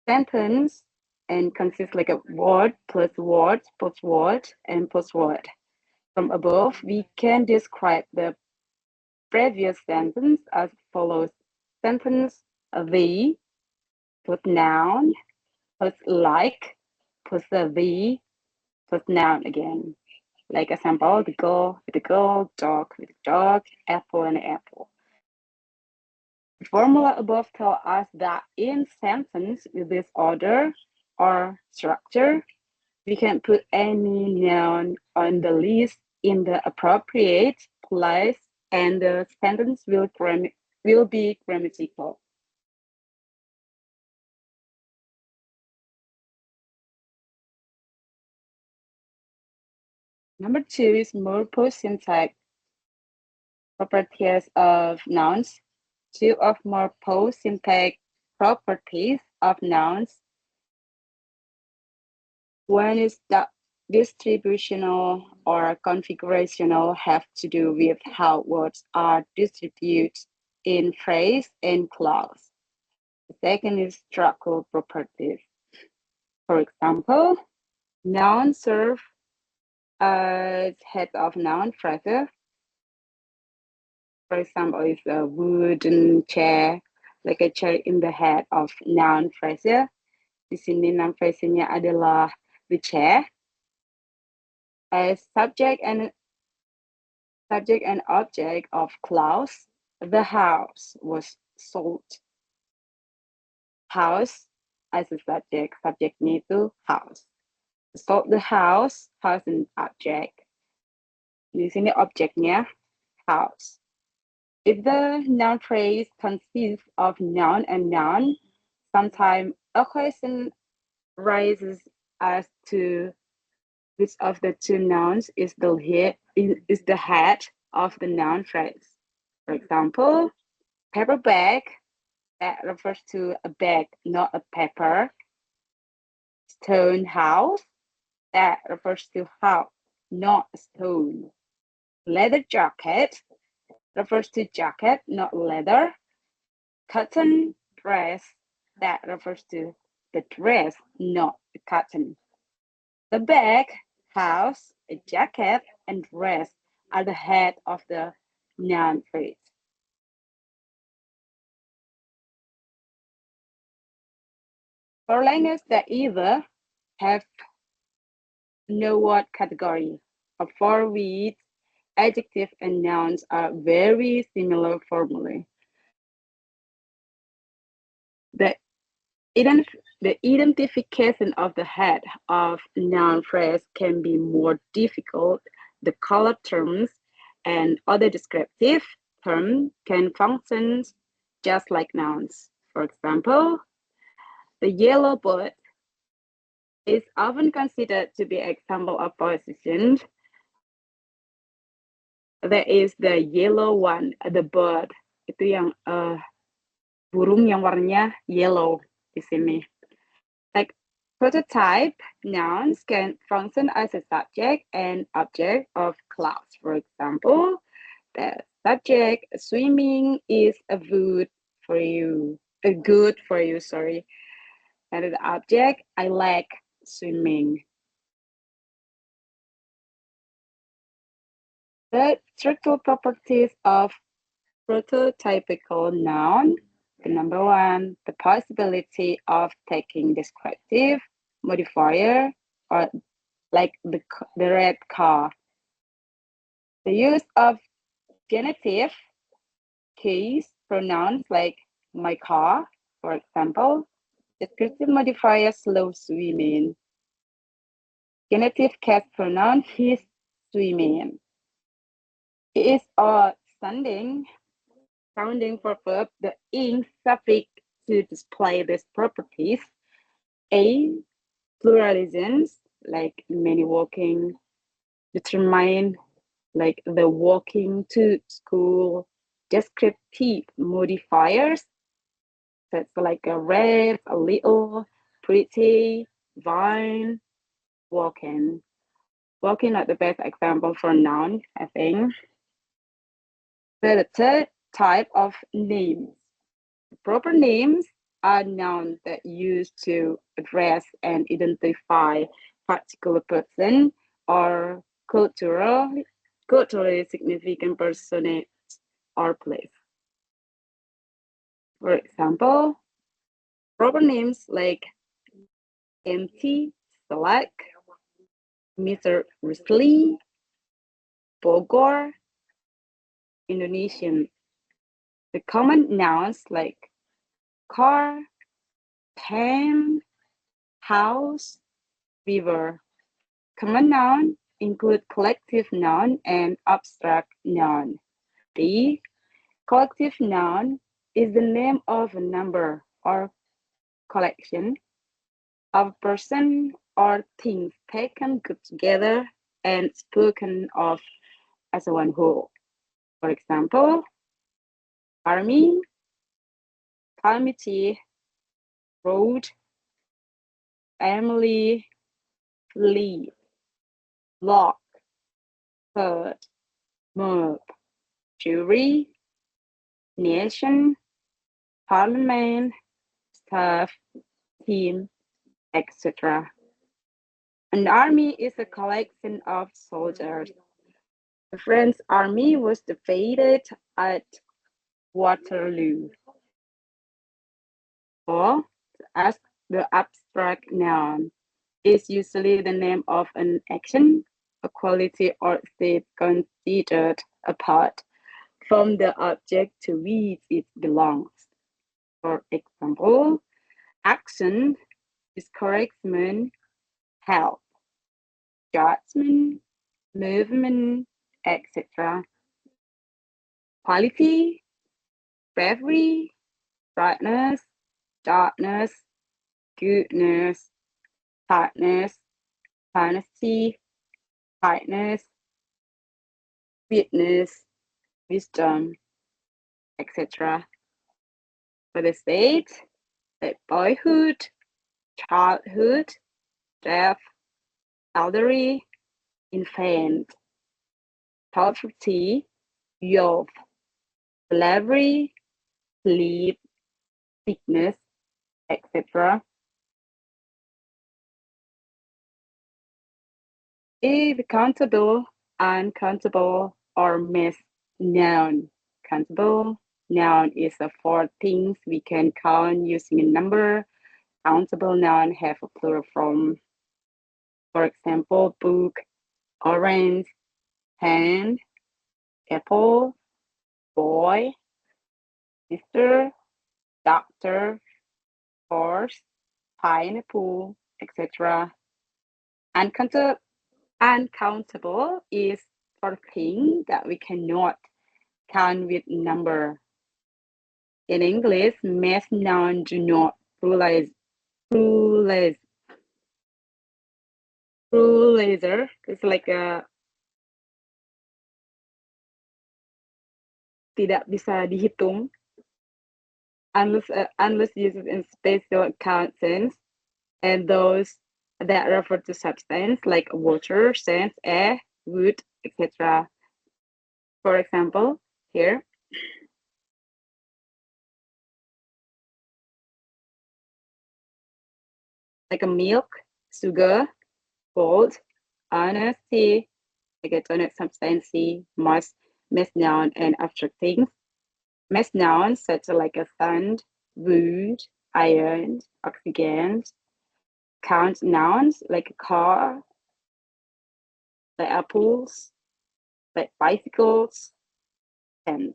sentence and consists like a word plus word plus word and plus word. From above, we can describe the previous sentence as follows. Sentence the plus noun plus like plus the plus noun again. Like example, the girl with the girl, dog with the dog, apple and apple. The formula above tells us that in sentence with this order or structure, we can put any noun on the list in the appropriate place and the sentence will be grammatical. Number 2 is morpho-syntax properties of nouns. Two of morpho-syntax properties of nouns. One is that distributional or configurational, have to do with how words are distributed in phrase and clause. The second is structural properties. For example, noun serve as head of noun phrases. For example, is a wooden chair, like a chair in the head of noun phrase. Di sini noun phrase-nya adalah the chair. As subject and object of clause, the house was sold. House as a subject, subjeknya itu house. Sold the house an object. Di sini objeknya house. If the noun phrase consists of noun and noun, sometimes a question rises as to which of the two nouns is the head of the noun phrase. For example, paper bag, that refers to a bag, not a paper. Stone house, that refers to house, not a stone. Leather jacket refers to jacket, not leather. Cotton dress, that refers to the dress, not the cotton. The bag, house, a jacket, and dress are the head of the noun phrase. For languages that either have no word category or for which adjectives and nouns are very similar formally, the identification of the head of noun phrase can be more difficult. The color terms and other descriptive terms can function just like nouns. For example, the yellow bird is often considered to be an example of position. There is the yellow one, the bird. Itu yang burung yang warnanya yellow di sini. Like prototype nouns can function as a subject and object of clause. For example, the subject swimming is a good for you, sorry. And the object, I like swimming. The structural properties of prototypical noun. The number one, the possibility of taking descriptive modifier or like the red car. The use of genitive case pronouns like my car, for example. Descriptive modifier slow swimming. Genitive case pronoun he's swimming. It is a sounding for verb, the ing suffix to display these properties. A, pluralisms, like many walking, determine, like the walking to school. Descriptive modifiers, that's like a red, a little, pretty, vine, walking. Walking are the best example for noun, I think. The third type of names. Proper names are nouns that used to address and identify particular person or culturally significant personage or place. For example, proper names like empty, select, Mr. Risley, Bogor, Indonesian. The common nouns like car, pen, house, river. Common noun include collective noun and abstract noun. B. Collective noun is the name of a number or collection of person or things taken together and spoken of as one whole. For example, army, committee, road, family, fleet, block, herd, mob, jury, nation, parliament, staff, team, etc. An army is a collection of soldiers. The French army was defeated at Waterloo. Or, as the abstract noun is usually the name of an action, a quality, or state considered apart from the object to which it belongs. For example, action, discouragement, help, judgment, movement, etc. Quality, bravery, brightness, darkness, goodness, hardness, honesty, kindness, witness, wisdom, etc. For the state, like boyhood, childhood, death, elderly, infant, poverty, youth, slavery, sleep, sickness, etc. Is countable, uncountable, or mixed noun. Countable noun is a four things we can count using a number. Countable noun have a plural form. For example, book, orange, hand, apple, boy, sister, doctor, horse, pineapple, etc. Uncountable is for thing that we cannot count with number. In English, math nouns do not pluralize. Pluralizer is like a tidak bisa dihitung unless used in spatial account sense, and those that refer to substance like water, sand, air, wood, etc. For example, here, like a milk, sugar, gold, honesty, like a tonic substance, mass noun, and abstract things. Mass nouns such like a sand, wood, iron, oxygen. Count nouns like a car, like apples, like bicycles, and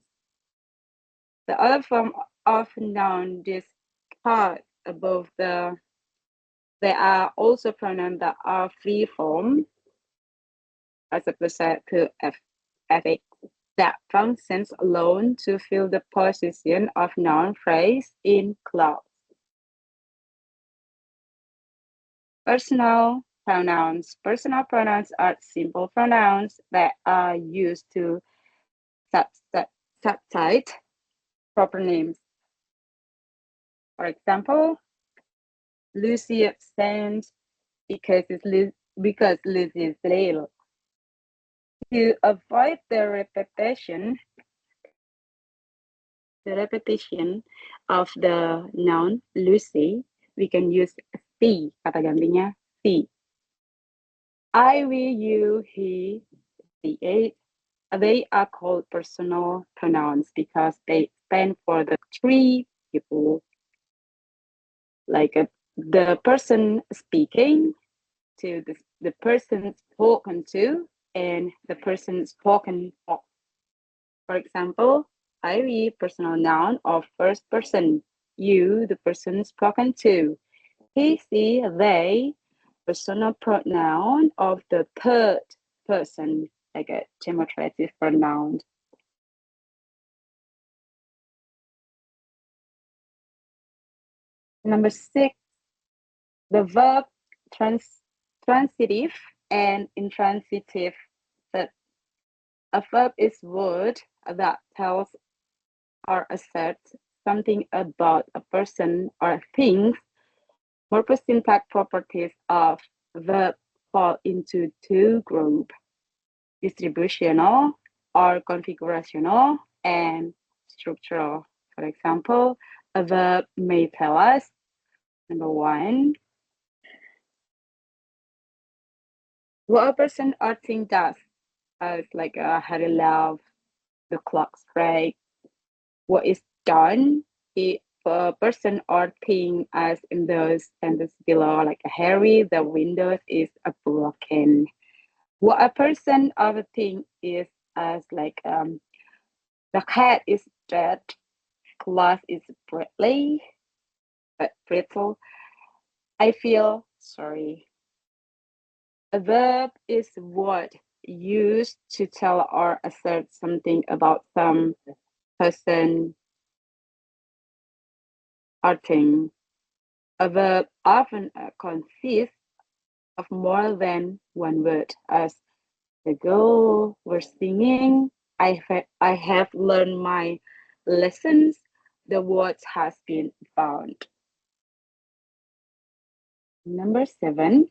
the other form of noun discard above there are also pronouns that are free form as opposed to affix that functions alone to fill the position of noun phrase in clause. Personal pronouns. Personal pronouns are simple pronouns that are used to substitute proper names. For example, Lucy abstained because Lucy is little. To avoid the repetition of the noun Lucy, we can use she, kata gantinya she. I, we, you, he, the, it. They are called personal pronouns because they stand for the three people, like the person speaking to the person spoken to and the person spoken of. For example, I, we, personal noun of first person. You, the person spoken to. He, she, they, personal pronoun of the third person, like a demonstrative pronoun. Number 6, the verb transitive and intransitive verb. A verb is word that tells or asserts something about a person or things. Morpho-syntax properties of verb fall into two groups: distributional or configurational and structural. For example, a verb may tell us, number 1, what a person or thing does, as like how to love, the clock strike. What is done if a person or thing, as in those sentences below, like a Harry, the windows is broken. What a person or a thing is, as like the cat is dead, glass is brittle. I feel sorry. A verb is word used to tell or assert something about some person or thing. A verb often consists of more than one word, as the girl were singing. I have learned my lessons. The word has been found. Number 7,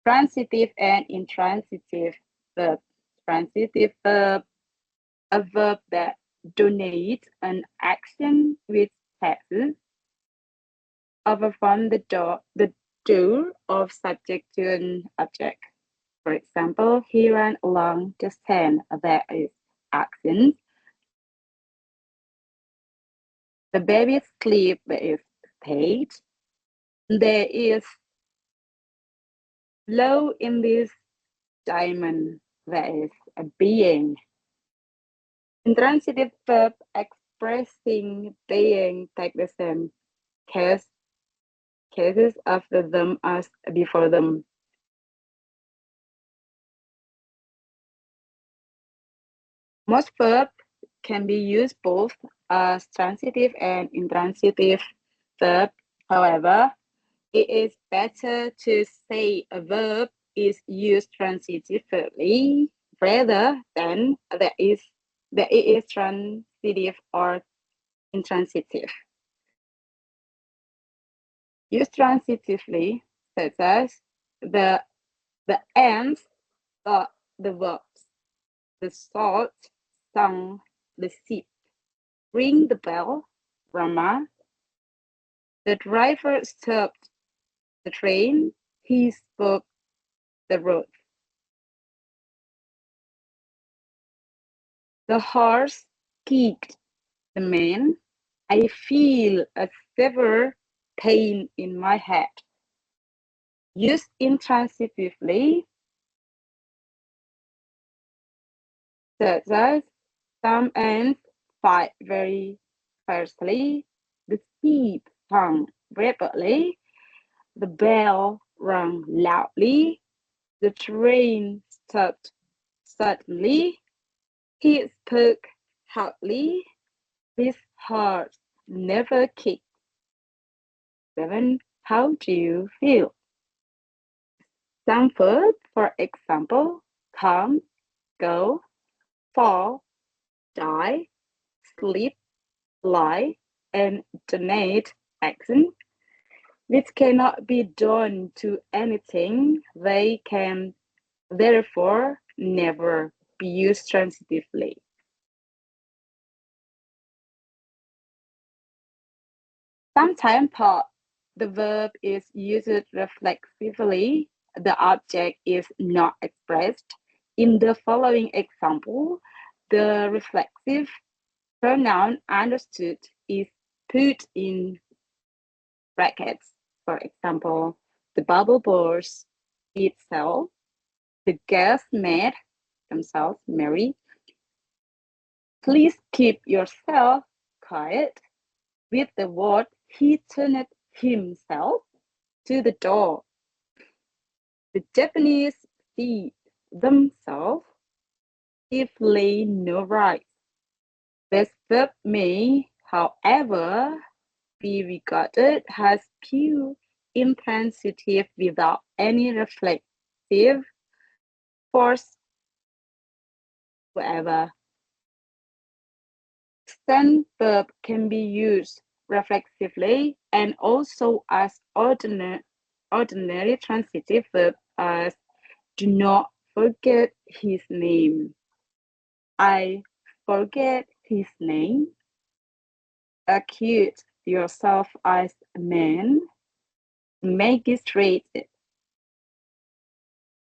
transitive and intransitive verb. Transitive verb, a verb that donates an action with passes over from the do of subject to an object. For example, he ran along the sand. There is action. The baby sleep. There is state. There is flow in this diamond. There is a being. Intransitive verb expressing being take the same cases after them as before them. Most verbs can be used both as transitive and intransitive verb. However, it is better to say a verb is used transitively rather than that it is transitive or intransitive. Used transitively, such as the ants got the verbs, the salt stung the sheep. Ring the bell, Rama. The driver stopped the train. He spoke the road. The horse kicked the man. I feel a severe pain in my head. Used intransitively, such as some ants fight very fiercely. The sheep sung rapidly. The bell rang loudly. The train stopped suddenly. He spoke hardly. His heart never kicked. 7. How do you feel? Some verbs, for example, come, go, fall, die, sleep, lie, and donate action, which cannot be done to anything. They can therefore never be used transitively. Sometimes thought the verb is used reflexively. The object is not expressed. In the following example, the reflexive pronoun understood is put in brackets. For example, the bubble burst itself, the guests made themselves merry. Please keep yourself quiet. With the word, he turned himself to the door. The Japanese feed themselves if they no rice. This verb may, however, be regarded as pure intransitive without any reflective force whatsoever. Extant verb can be used reflexively and also as ordinary transitive verb as do not forget his name. I forget his name. Accuse yourself as a man. Magistrate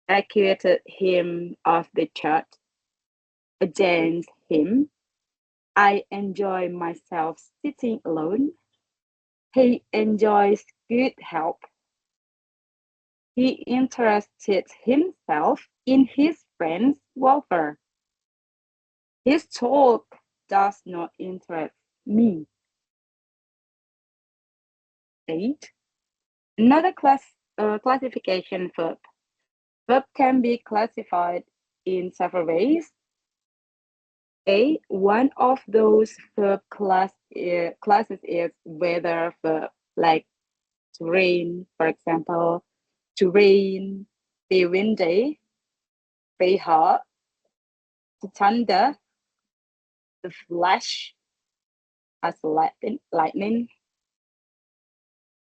acquitted him of the charge against him. I enjoy myself sitting alone. He enjoys good health. He interested himself in his friend's welfare. His talk does not interest me. 8. Another classification verb. Verb can be classified in several ways. One of those verb classes is weather verb, like to rain, for example, to rain, be windy, be hot, to thunder, to flash as lightning,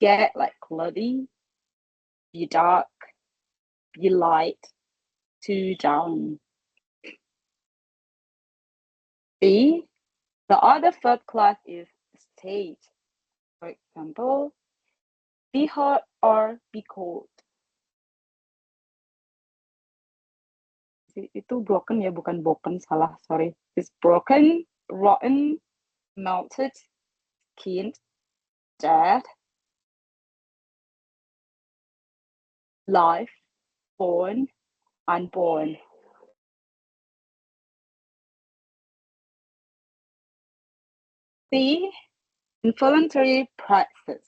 get like cloudy, be dark, be light, to down. B. The other verb class is state. For example, be hot or be cold. Itu broken ya, bukan broken, salah, sorry. It's broken, rotten, melted, skinned, dead, life, born, unborn. C. Involuntary practice.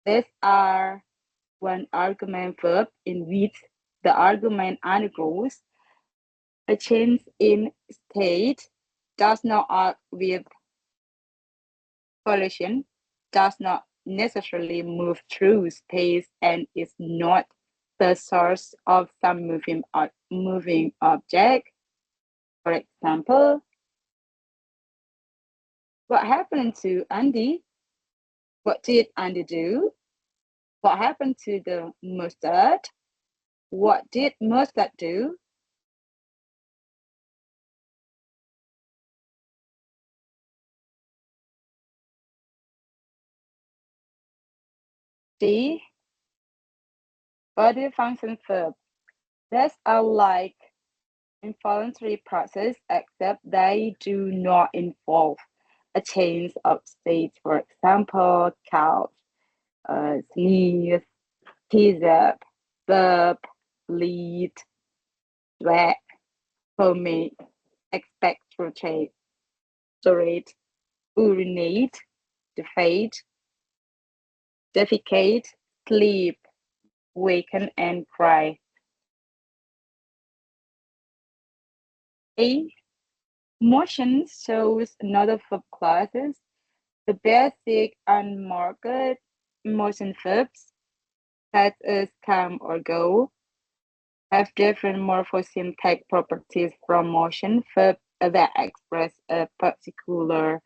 These are one argument verb in which the argument undergoes a change in state, does not act with volition, does not necessarily move through space, and is not the source of some moving object. For example, what happened to Andy? What did Andy do? What happened to the mustard? What did mustard do? D. Body function verb. These are like involuntary process, except they do not involve a change of state. For example, couch, sneeze, tease up, burp, lead, sweat, vomit, expectorate, urinate, defecate, defecate, sleep, waken, and cry. A. Motion shows another verb classes. The basic unmarked motion verbs, such as come or go, have different morpho-syntax properties from motion verbs that express a particular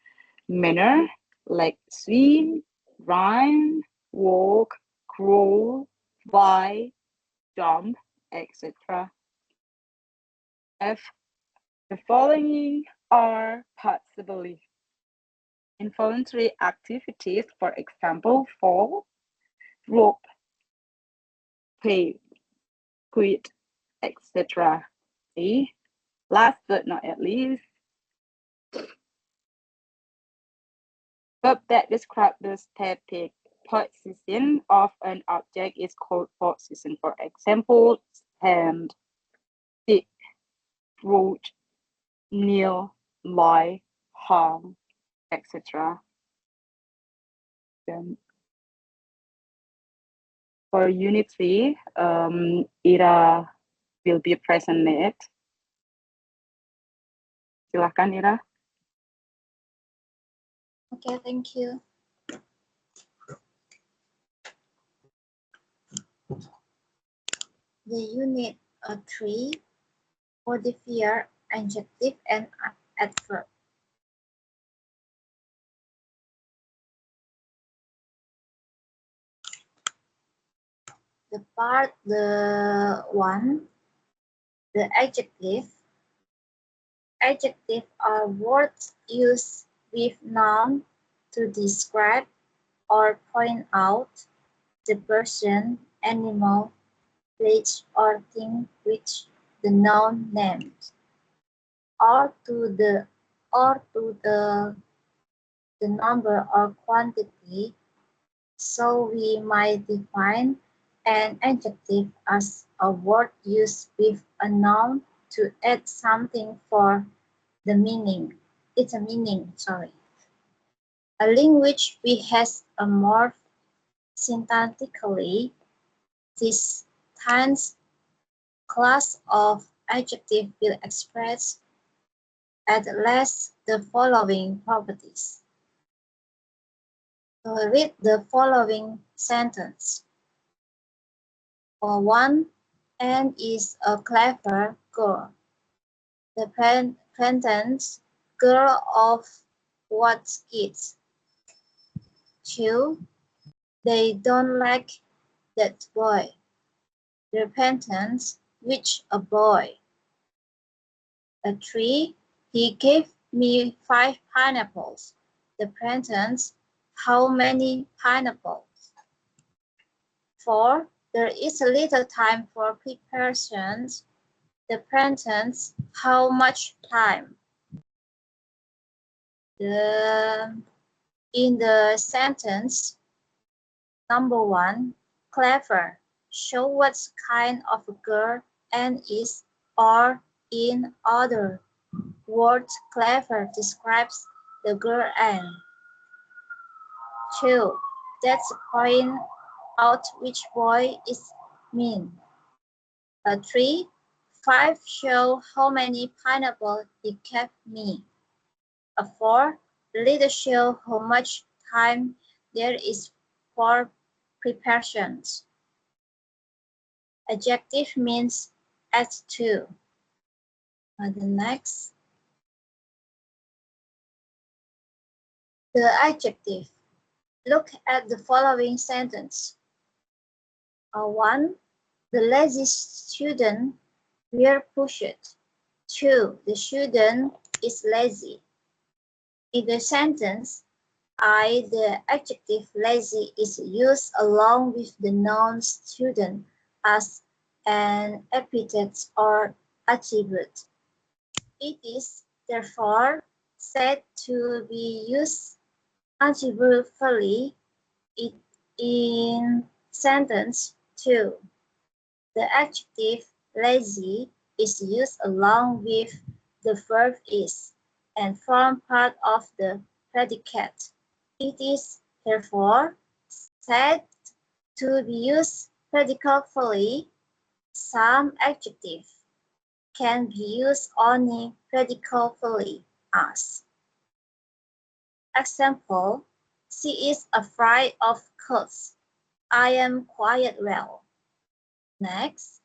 manner, like swim, run, walk, crawl, fly, jump, etc. F. The following are possibly involuntary activities, for example, fall, rope, play, quit, etc. See? Last but not at least, verb that describe the static position of an object is called position. For example, stand, sit, float, kneel, lie, hang, etc. Then for unit 3, Ira will be present next. Silakan Ira. Okay, thank you. The unit a tree, modifier, adjective, and adverb. The one, the adjective. Adjectives are words used with noun to describe or point out the person, animal, place, or thing which the noun names, or to the number or quantity. So we might define an adjective as a word used with a noun to add something for the meaning. It's a meaning, sorry. A language which has a more syntactically distinct class of adjective will express at least the following properties. Read the following sentence. For one, Anne is a clever girl. The sentence, girl of what kids? 2. They don't like that boy. The repentance, which a boy. 3. He gave me 5 pineapples. The repentance, how many pineapples? 4. There is a little time for preparations. The repentance, how much time? In the sentence, number 1, clever. Show what kind of a girl Anne is, or in other words, clever describes the girl Anne. 2. That's point out which boy is mean. 3. 5. Show how many pineapples he gave me. 4. Little show how much time there is for preparations. Adjective means add to. The next. The adjective. Look at the following sentence. 1. The lazy student will push it. 2. The student is lazy. In the sentence, the adjective lazy is used along with the noun student as an epithet or attribute. It is therefore said to be used attributively in sentence 2. The adjective lazy is used along with the verb is and form part of the predicate. It is therefore said to be used predicatively. Some adjectives can be used only predicatively as. Example, she is afraid of cats. I am quite well. Next,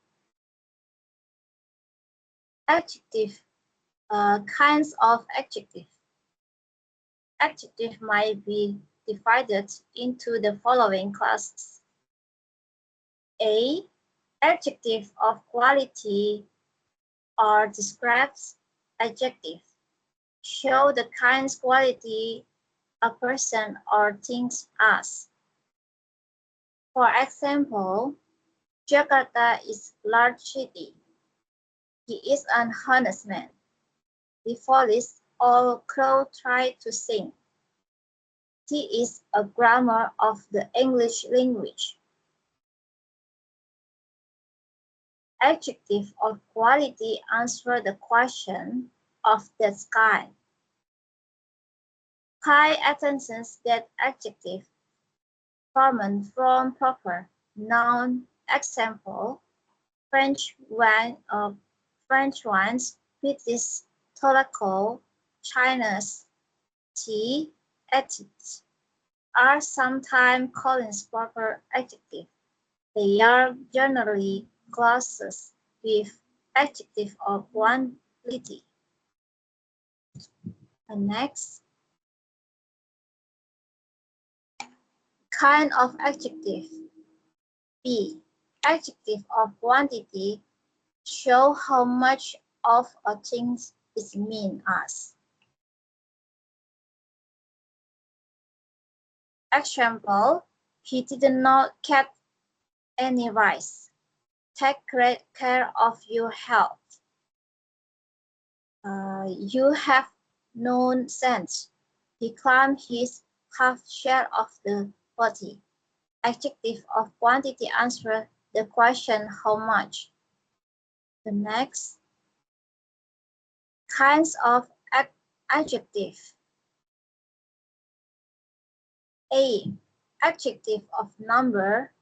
adjective. Kinds of adjective. Adjective might be divided into the following classes. A. Adjective of quality or describes adjective. Show the kind quality a person or things as. For example, Jakarta is a large city. He is an honest man. The police all crow try to sing. He is a grammar of the English language. Adjective of quality answer the question of that kind. Pay attention that adjective formed from proper noun. Example, French wines, British tobacco, China's tea, ethics are sometimes called proper adjectives. They are generally clauses with adjective or quality. The next kind of adjective. B. Adjective of quantity show how much of a thing is mean as. Example, he did not get any rice. Take great care of your health. You have no sense. He claimed his half share of the party. Adjective of quantity answer the question how much. The next kinds of adjective. A. Adjective of number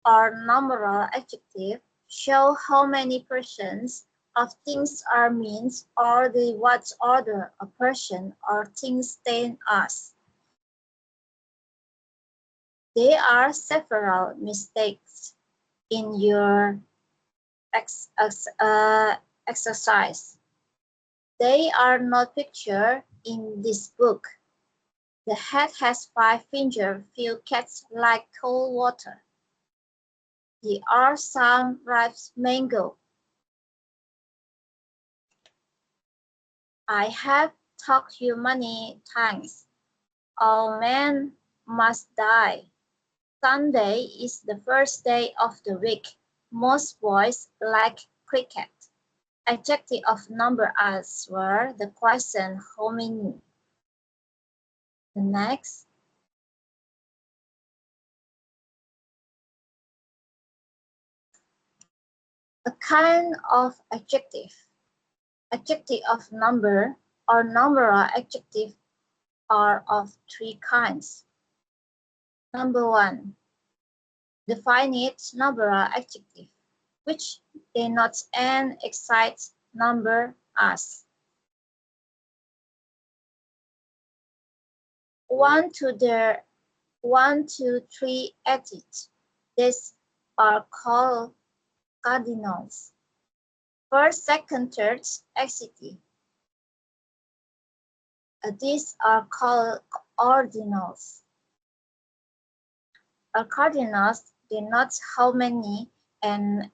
or numeral adjective show how many persons of things are means or the what order a person or thing stand as. There are several mistakes in your exercise. They are not pictured in this book. The head has 5 fingers, few cats like cold water. There are some ripe mango. I have told you many times. All men must die. Sunday is the first day of the week. Most boys like cricket. Adjective of number answer the question how many. The next. A kind of adjective. Adjective of number or numeral adjective are of 3 kinds. Number 1. Definite numeral adjective, which denotes an exact number as 1 to the 1, 2, 3 edits. These are called cardinals. First, second, third, etc. These are called ordinals. A cardinals denotes how many and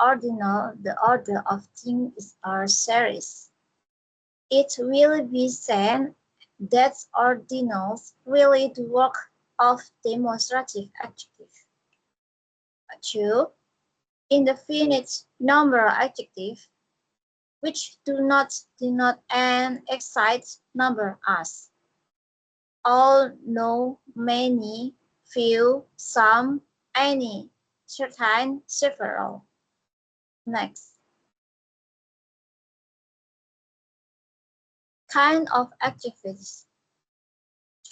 ordinal the order of things are series. It will be said that ordinals really do work of demonstrative adjective. 2. Indefinite numeral adjective, which do not denote an exact number as all, no, many, few, some, any, certain, several. Next. Kind of adjectives.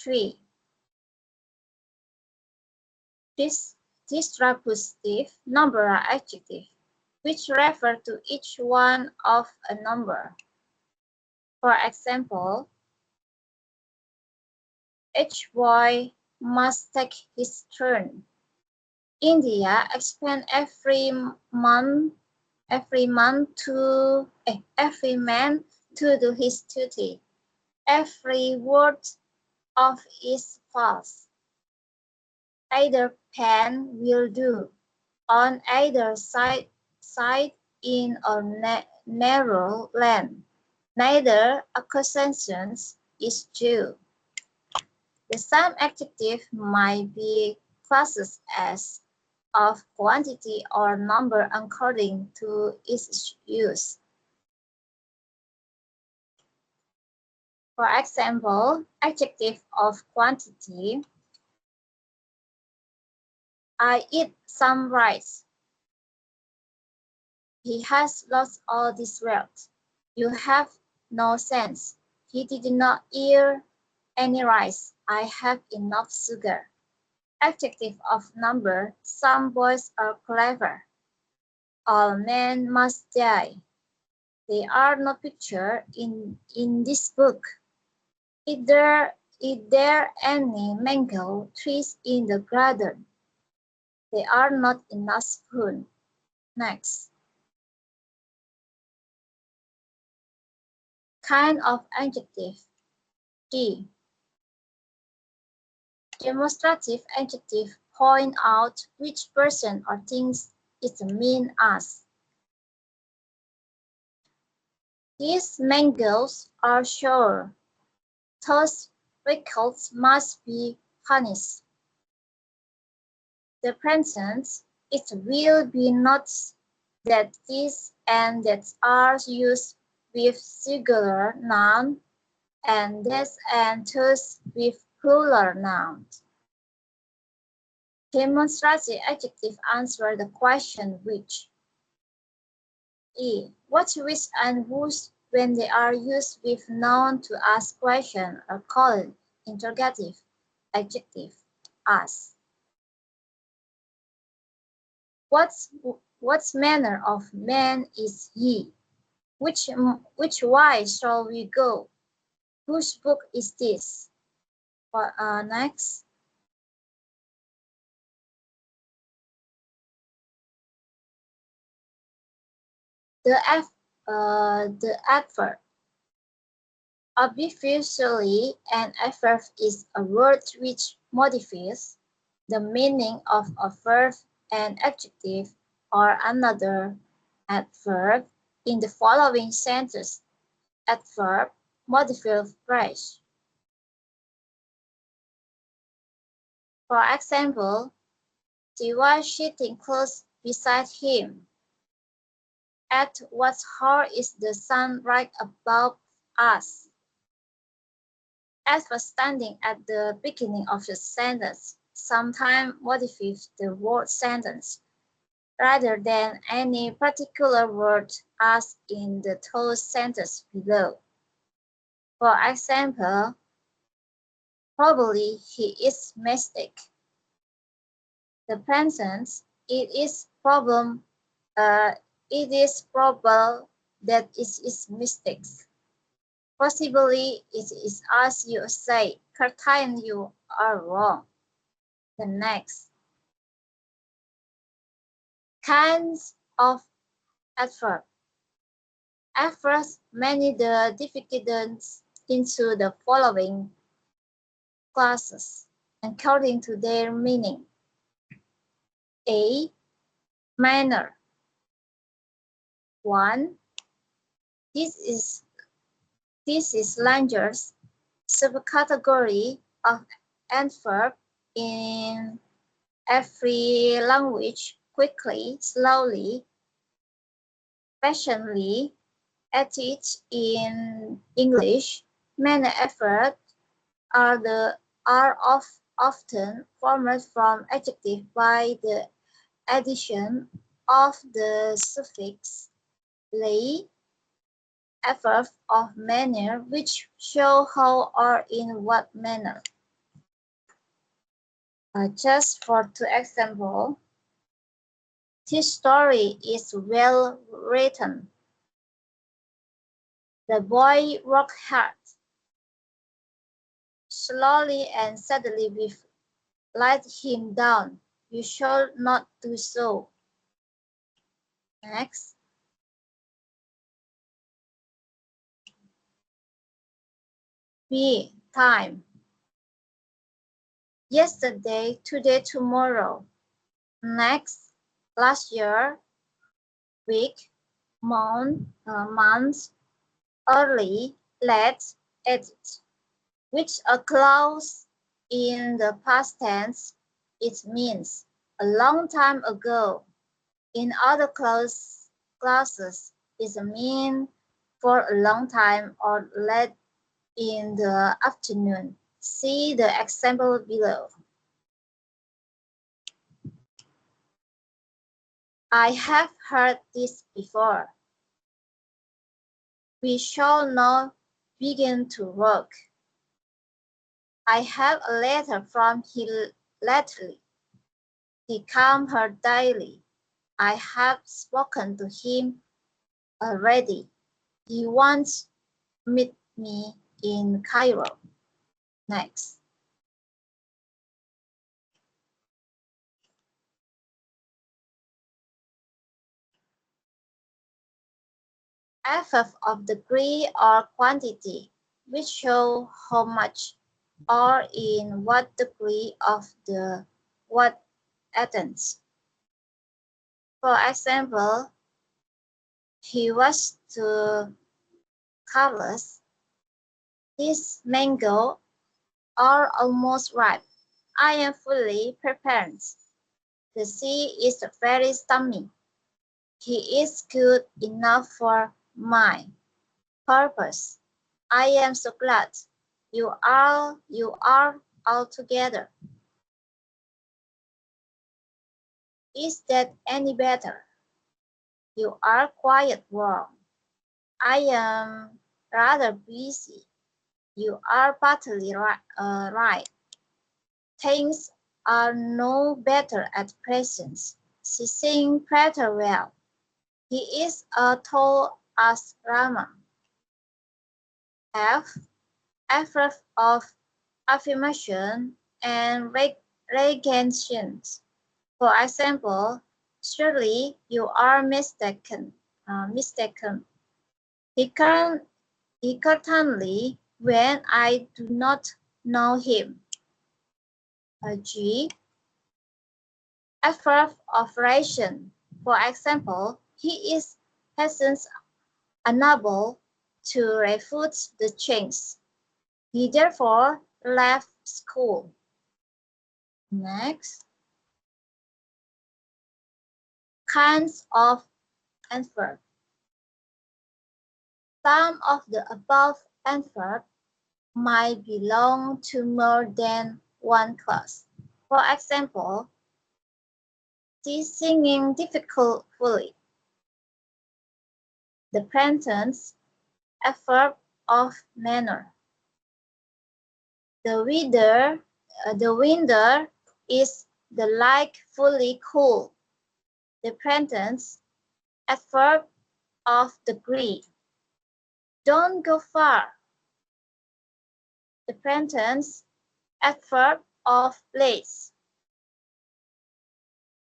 3. Distributive numeral adjective, which refer to each one of a number. For example, each boy must take his turn. India expand every man to do his duty. Every word of is false. Either pen will do. On either side in a narrow lane. Neither accusation is due. The same adjective might be classed as of quantity or number according to its use. For example, adjective of quantity. I eat some rice. He has lost all this wealth. You have no sense. He did not eat any rice. I have enough sugar. Adjective of number. Some boys are clever. All men must die. They are not pictured in this book. Either Is there any mango trees in the garden? There are not enough spoons. Next. Kind of adjective. D. Demonstrative adjective point out which person or things it means as. These mangoes are sour. Those pickles must be punished. The present, it will be noticed that this and that are used with singular noun and this and those with plural nouns. Demonstrative adjective answer the question which. E. What, which, and whose when they are used with noun to ask question are called interrogative adjective as. What manner of man is he? Which way shall we go? Whose book is this? Next. The adverb. Obviously, an adverb is a word which modifies the meaning of a verb, an adjective, or another adverb in the following sentence. Adverb modifies phrase. For example, she was sitting close beside him. At what hour is the sun right above us? As for standing at the beginning of the sentence, sometimes modifies the word sentence rather than any particular word as in the third sentence below. For example, probably he is mistake. The present, it is probable that it is mistakes. Possibly it is as you say, certain you are wrong. The next. Kinds of adverb. Adverbs many the dividends into the following classes according to their meaning. A. Manner. 1. This is language subcategory of adverb in every language quickly, slowly, patiently, as it in English. Many adverbs are often formed from adjective by the addition of the suffix "ly", adverb of manner, which show how or in what manner. Just for two examples, this story is well written. The boy worked hard. Slowly and steadily we let him down. You should not do so. Next. B. Time. Yesterday, today, tomorrow. Next. Last year, week, month, early, late, edit. Which a clause in the past tense, it means a long time ago. In other clauses, it means for a long time or late in the afternoon. See the example below. I have heard this before. We shall now begin to work. I have a letter from him lately. He comes here daily. I have spoken to him already. He wants to meet me in Cairo. Next. FF of degree or quantity, which show how much or in what degree of the what essence. For example, he was to Carlos, this mango are almost ripe. I am fully prepared. The sea is very stormy. He is good enough for my purpose. I am so glad you are all together. Is that any better? You are quite warm. I am rather busy. You are partly right. Things are no better at present. She sings pretty well. He is as tall as Rama. F. Effort of affirmation and negation. For example, surely you are mistaken. Mistaken. He can he certainly when I do not know him. G. Effort of ration. For example, he is hastens unable to refute the change. He therefore left school. Next, kinds of adverb. Some of the above adverbs might belong to more than one class. For example, she's singing difficultly. The present adverb of manner. The winter is delightfully cool. The present adverb of degree. Don't go far. The present adverb of place.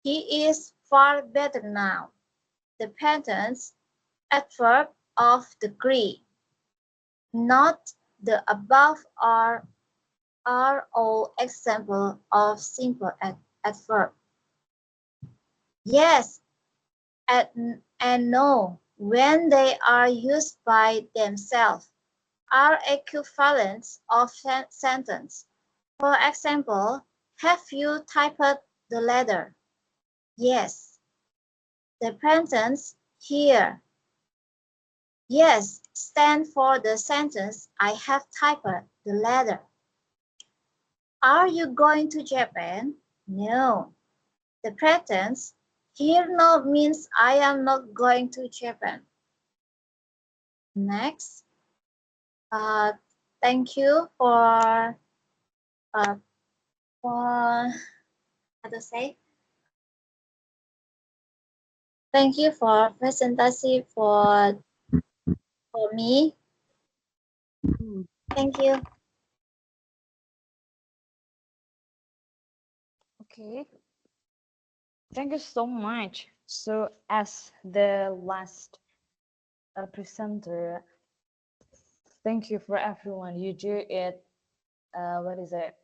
He is far better now. The present adverb of degree. Not the above are all examples of simple adverb. Yes and no, when they are used by themselves, are equivalents of sentence. For example, have you typed the letter? Yes. The present here. Yes stand for the sentence I have typed the letter. Are you going to Japan? No. The present here no means I am not going to Japan. Next, thank you for how to say. Thank you for presentation for me. Thank you. Okay. Thank you so much. So as the last presenter, thank you for everyone. You do it, what is it?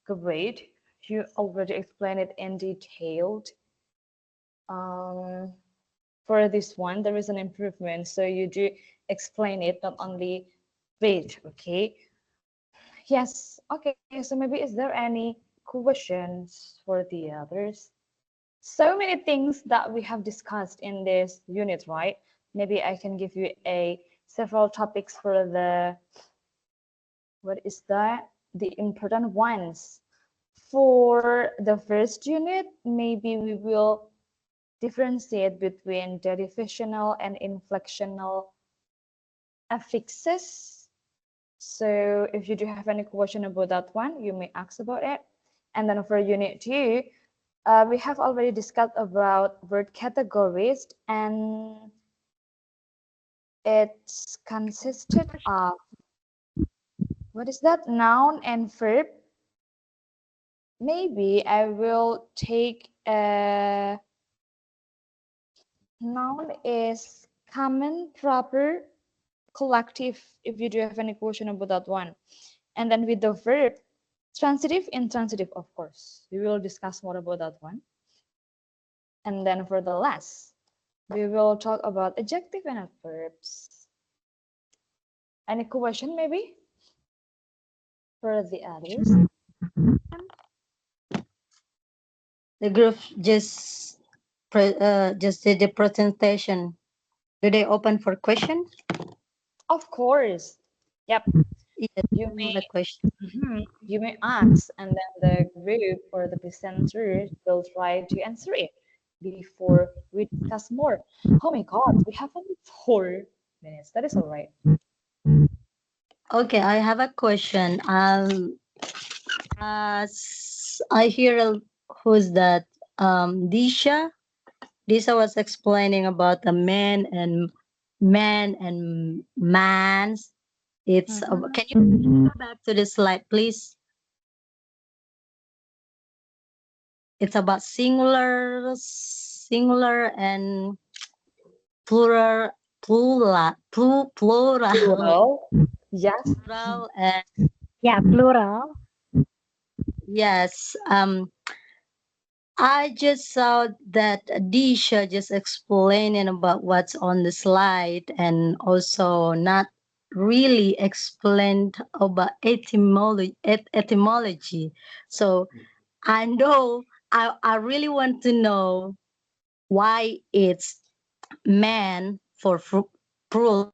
Great. You already explained it in detail. For this one, there is an improvement. So you do explain it, not only read, okay? Yes, okay. So maybe is there any questions for the others? So many things that we have discussed in this unit, right? Maybe I can give you several topics for the, what is that? The important ones. For the first unit, maybe we will differentiate between derivational and inflectional affixes. So if you do have any question about that one, you may ask about it. And then for unit 2, we have already discussed about word categories, and it's consisted of What is that? Noun and verb. Maybe I will take a noun is common, proper, collective, if you do have any question about that one. And then with the verb, transitive, intransitive, of course. We will discuss more about that one. And then for the last, we will talk about adjective and adverbs. Any question maybe for the others? The group just did the presentation. Do they open for question? Of course. Yep. Yes, You I may have a question. you may ask, and then the group or the presenter will try to answer it before we discuss more. Oh my God, we have only 4 minutes. That is all right. Okay, I have a question. I hear who's that? Disha. Disha was explaining about the man and mans. It's can you go back to the slide, please? It's about singular and plural, Plural. Yes. plural, and Yeah, plural. yes. I just saw that Disha just explaining about what's on the slide and also not really explained about etymology. So I know I really want to know why it's man for plural.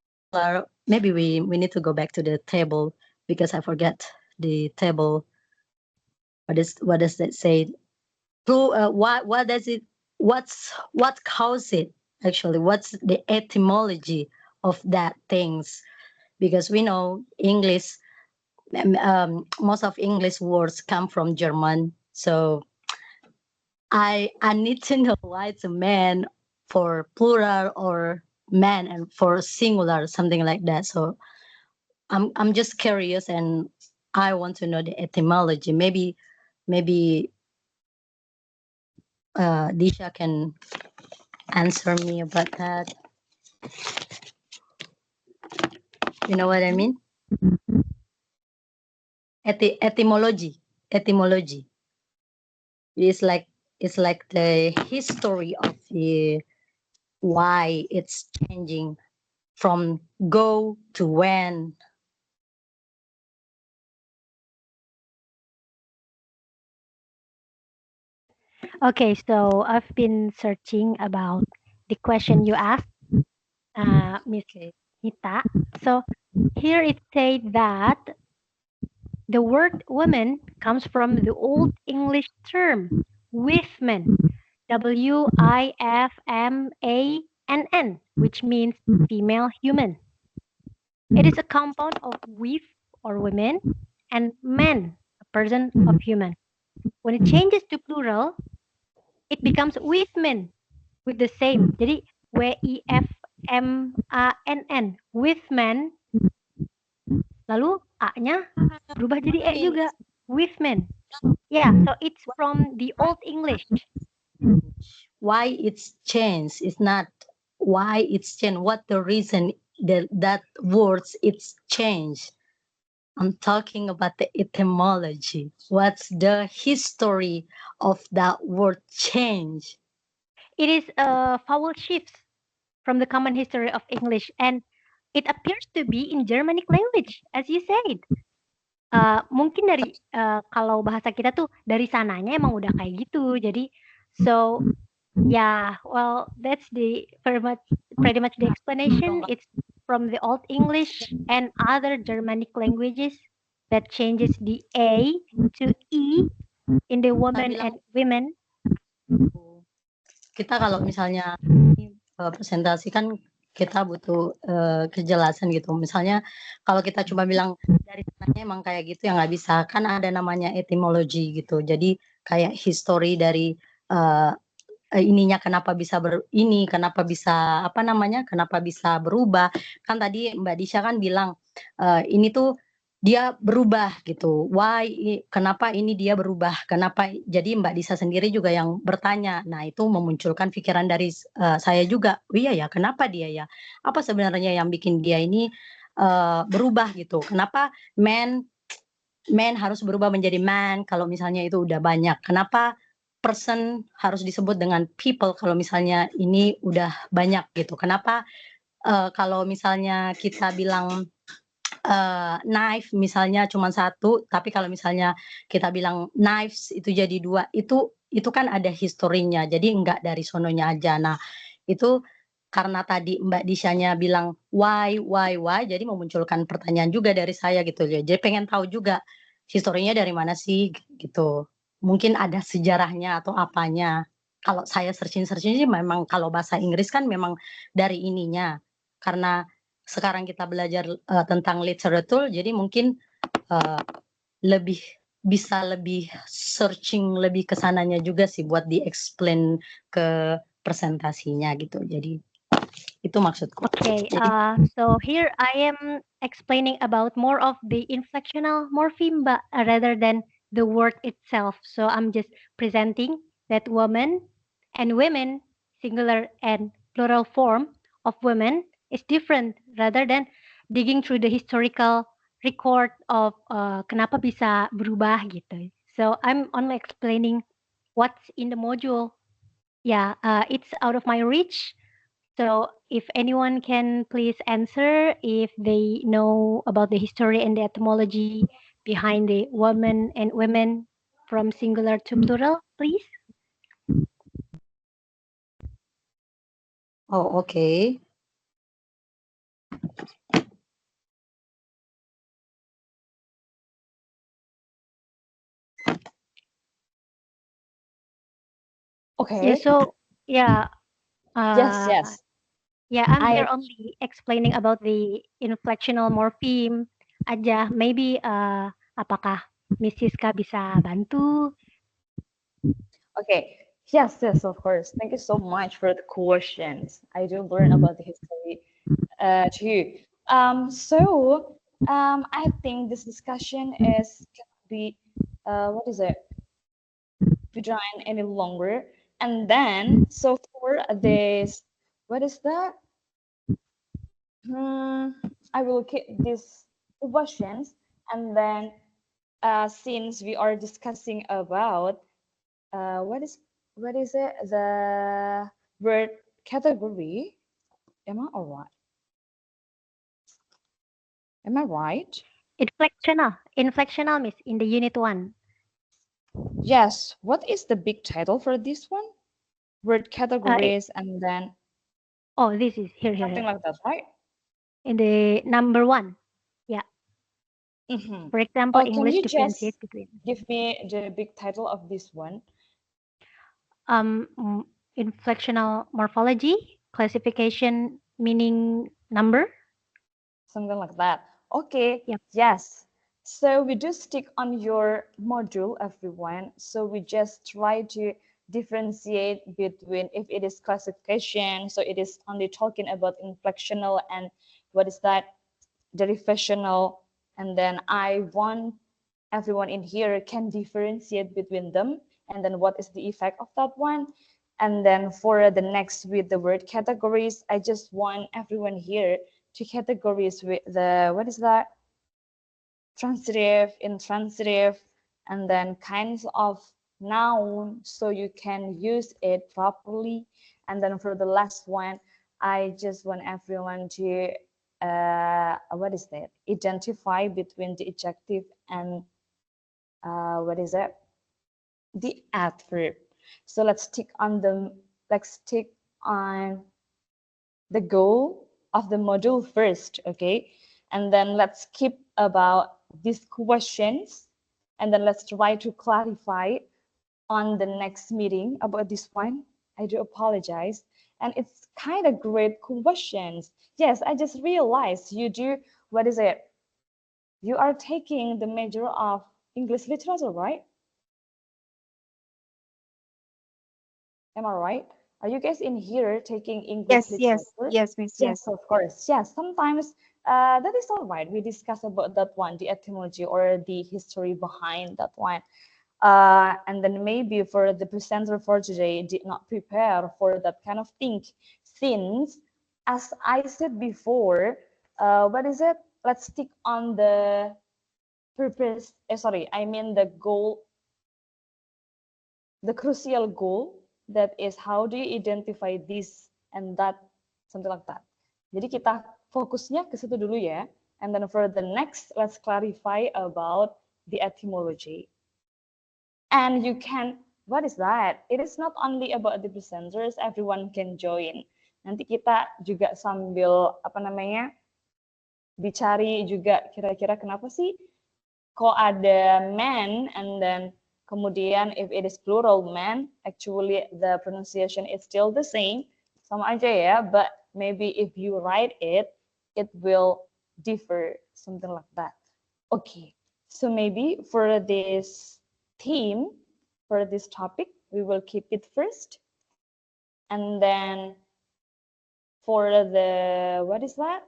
Maybe we need to go back to the table because I forget the table. What does that say? What does it what causes it actually? What's the etymology of that things? Because we know English, most of English words come from German. So I need to know why it's a man for plural or man and for singular, something like that. So I'm just curious and I want to know the etymology. Maybe Disha can answer me about that. You know what I mean? Etymology. It's like the history of the why it's changing from go to when. Okay, so I've been searching about the question you asked, Miss Okay. Nita. So here it said that the word woman comes from the Old English term wifman, Wifmann, which means female human. It is a compound of wif or women and man, a person of human. When it changes to plural, it becomes wifmen with the same. Jadi Wifmann, wifman, lalu A-nya berubah jadi E I mean, juga, wifmen. Yeah, so it's from the Old English. why it's changed? It's not why it's changed. What the reason that words it's changed? I'm talking about the etymology. What's the history of that word change? It is a vowel shift from the common history of English, and it appears to be in Germanic language, as you said. Mungkin dari kalau bahasa kita tuh dari sananya emang udah kayak gitu. Jadi, so yeah, well, that's pretty much the explanation. It's from the Old English and other Germanic languages that changes the A to E in the woman and women. Kita kalau misalnya presentasi kan kita butuh kejelasan gitu. Misalnya kalau kita cuma bilang dari sananya emang kayak gitu ya nggak bisa. Kan ada namanya etimologi gitu. Jadi kayak history dari ininya kenapa bisa kenapa bisa kenapa bisa berubah. Kan tadi Mbak Disha kan bilang ini tuh dia berubah gitu. Kenapa ini dia berubah? Kenapa? Jadi Mbak Disa sendiri juga yang bertanya. Nah, itu memunculkan pikiran dari saya juga. Oh iya ya, kenapa dia ya? Apa sebenarnya yang bikin dia ini berubah gitu? Kenapa man harus berubah menjadi man kalau misalnya itu udah banyak? Kenapa person harus disebut dengan people kalau misalnya ini udah banyak gitu? Kenapa kalau misalnya kita bilang knife misalnya cuma satu, tapi kalau misalnya kita bilang knives itu jadi dua, itu kan ada historinya, jadi enggak dari sononya aja. Nah, itu karena tadi Mbak Disyanya bilang why, jadi memunculkan pertanyaan juga dari saya gitu ya. Jadi pengen tahu juga historinya dari mana sih gitu. Mungkin ada sejarahnya atau apanya. Kalau saya searching sih memang kalau bahasa Inggris kan memang dari ininya. Karena sekarang kita belajar tentang literatur, jadi mungkin uh, lebih bisa lebih searching lebih ke sananya juga sih buat di-explain ke presentasinya gitu. Jadi itu maksudku. Okay, Jadi so here I am explaining about more of the inflectional morpheme, but rather than the word itself. So I'm just presenting that woman and women, singular and plural form of women, is different rather than digging through the historical record of kenapa bisa berubah gitu. So I'm only explaining what's in the module. Yeah, it's out of my reach. So if anyone can please answer if they know about the history and the etymology behind the woman and women from singular to plural, please. oh okay. Yeah, Okay. so yeah, Yes, uh, yes. yeah, I'm I here only explaining about the inflectional morpheme aja. Maybe apakah Miss Siska bisa bantu? okay. Yes, yes, of course. Thank you so much for the questions. I do learn about the history too. I think this discussion is can be what is it? Be drawn any longer. And then so for this, what is that? I will keep these questions, and then since we are discussing about uh, what is what is it the word category? Am I alright? Am I right? Inflectional, Miss, in the unit 1. Yes. What is the big title for this one? Word It, categories and then oh, this is here. something like that, right? In the number 1. Yeah. Mm-hmm. For example, Can English you just differentiate between give me the big title of this one? um, inflectional morphology, classification meaning number. Something like that. Okay, Yep. yes. So we do stick on your module, everyone. So we just try to differentiate between if it is classification, so it is only talking about inflectional and what is that derivational. And then I want everyone in here can differentiate between them and then what is the effect of that one. And then for the next with the word categories, I just want everyone here to categories with the what is that transitive, intransitive, and then kinds of noun so you can use it properly. And then for the last one, I just want everyone to what is that identify between the adjective and what is it the adverb. So let's stick on the goal of the module first, okay? And then let's keep about these questions, and then let's try to clarify on the next meeting about this one. I do apologize. And it's kind of great questions. Yes, I just realized you do, what is it? You are taking the major of English literature, right? Am I right? Are you guys in here taking English Yes, yes, literature? yes, Miss. Yes, Yes. of course. Yes, sometimes that is all right. We discussed about that one, the etymology or the history behind that one. And then maybe for the presenter for today did not prepare for that kind of thing, since as I said before, what is it? Let's stick on the purpose. Sorry, I mean the goal, the crucial goal, that is how do you identify this and that, something like that. Jadi kita fokusnya ke situ dulu ya. And then for the next, let's clarify about the etymology. And you can, what is that? It is not only about the presenters, everyone can join. Nanti kita juga sambil apa namanya dicari juga kira-kira kenapa sih kok ada man and then kemudian if it is plural man, actually the pronunciation is still the same, sama aja ya, but maybe if you write it, it will differ, something like that. Okay, so maybe for this theme, for this topic, we will keep it first. And then for the, what is that?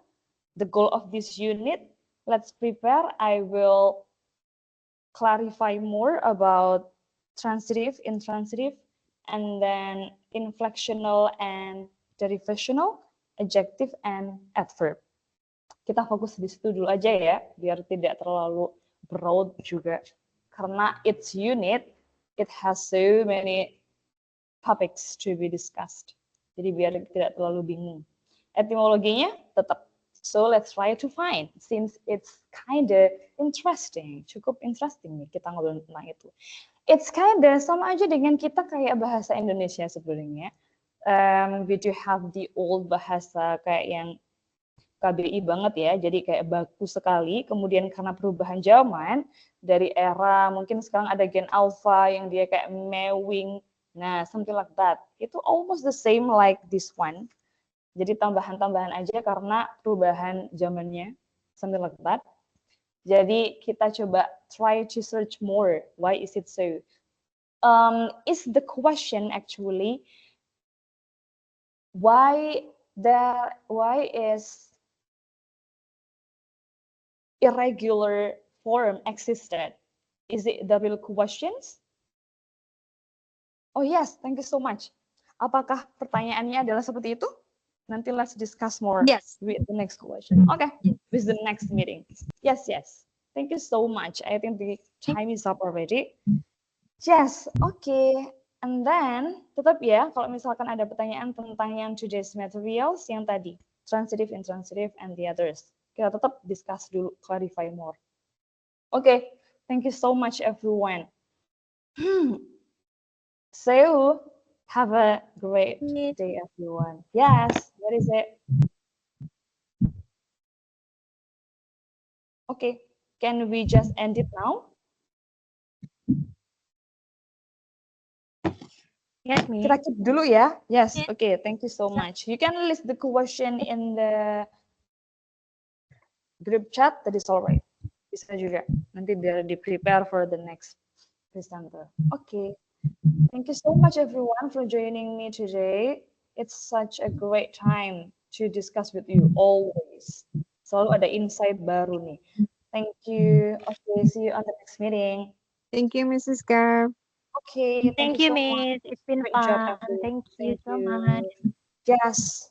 The goal of this unit, let's prepare. I will clarify more about transitive, intransitive, and then inflectional and derivational, adjective, and adverb. Kita fokus di situ dulu aja ya, biar tidak terlalu broad juga. Karena its unit, it has so many topics to be discussed. Jadi biar tidak terlalu bingung. Etimologinya tetap. So let's try to find, since it's kinda interesting, cukup interesting nih kita ngobrol tentang itu. It's kinda sama aja dengan kita kayak bahasa Indonesia sebenarnya. We do have the old bahasa kayak yang KBI banget ya, jadi kayak baku sekali. Kemudian karena perubahan zaman dari era mungkin sekarang ada gen alpha yang dia kayak mewing, nah something like that. Itu almost the same like this one. Jadi tambahan-tambahan aja karena perubahan zamannya, something like that. Jadi kita coba try to search more. Why is it so? Is the question actually why is irregular form existed? Is it the real questions? Oh yes, thank you so much. Apakah pertanyaannya adalah seperti itu? Nanti let's discuss more with the next question. Okay, with the next meeting. Yes. Thank you so much. I think the time is up already. Yes, okay. And then tetap ya, kalau misalkan ada pertanyaan tentang yang today's materials yang tadi, transitive, intransitive, and the others, kita tetap discuss dulu, clarify more. Okay, thank you so much everyone. So, have a great day, everyone. Yes, what is it? Okay, can we just end it now? Yes, Miss. Kita keep dulu ya. Yes, okay, thank you so much. You can list the question in the group chat, that is all right. Bisa juga, nanti biar di-prepare for the next presenter. Okay, thank you so much everyone for joining me today. It's such a great time to discuss with you always. Selalu ada insight baru nih. Thank you. Okay, see you on the next meeting. Thank you, Mrs. Gab. Okay, Thank you, so much. Miss. It's been Great job, fun. everyone. Thank you so much. Yes.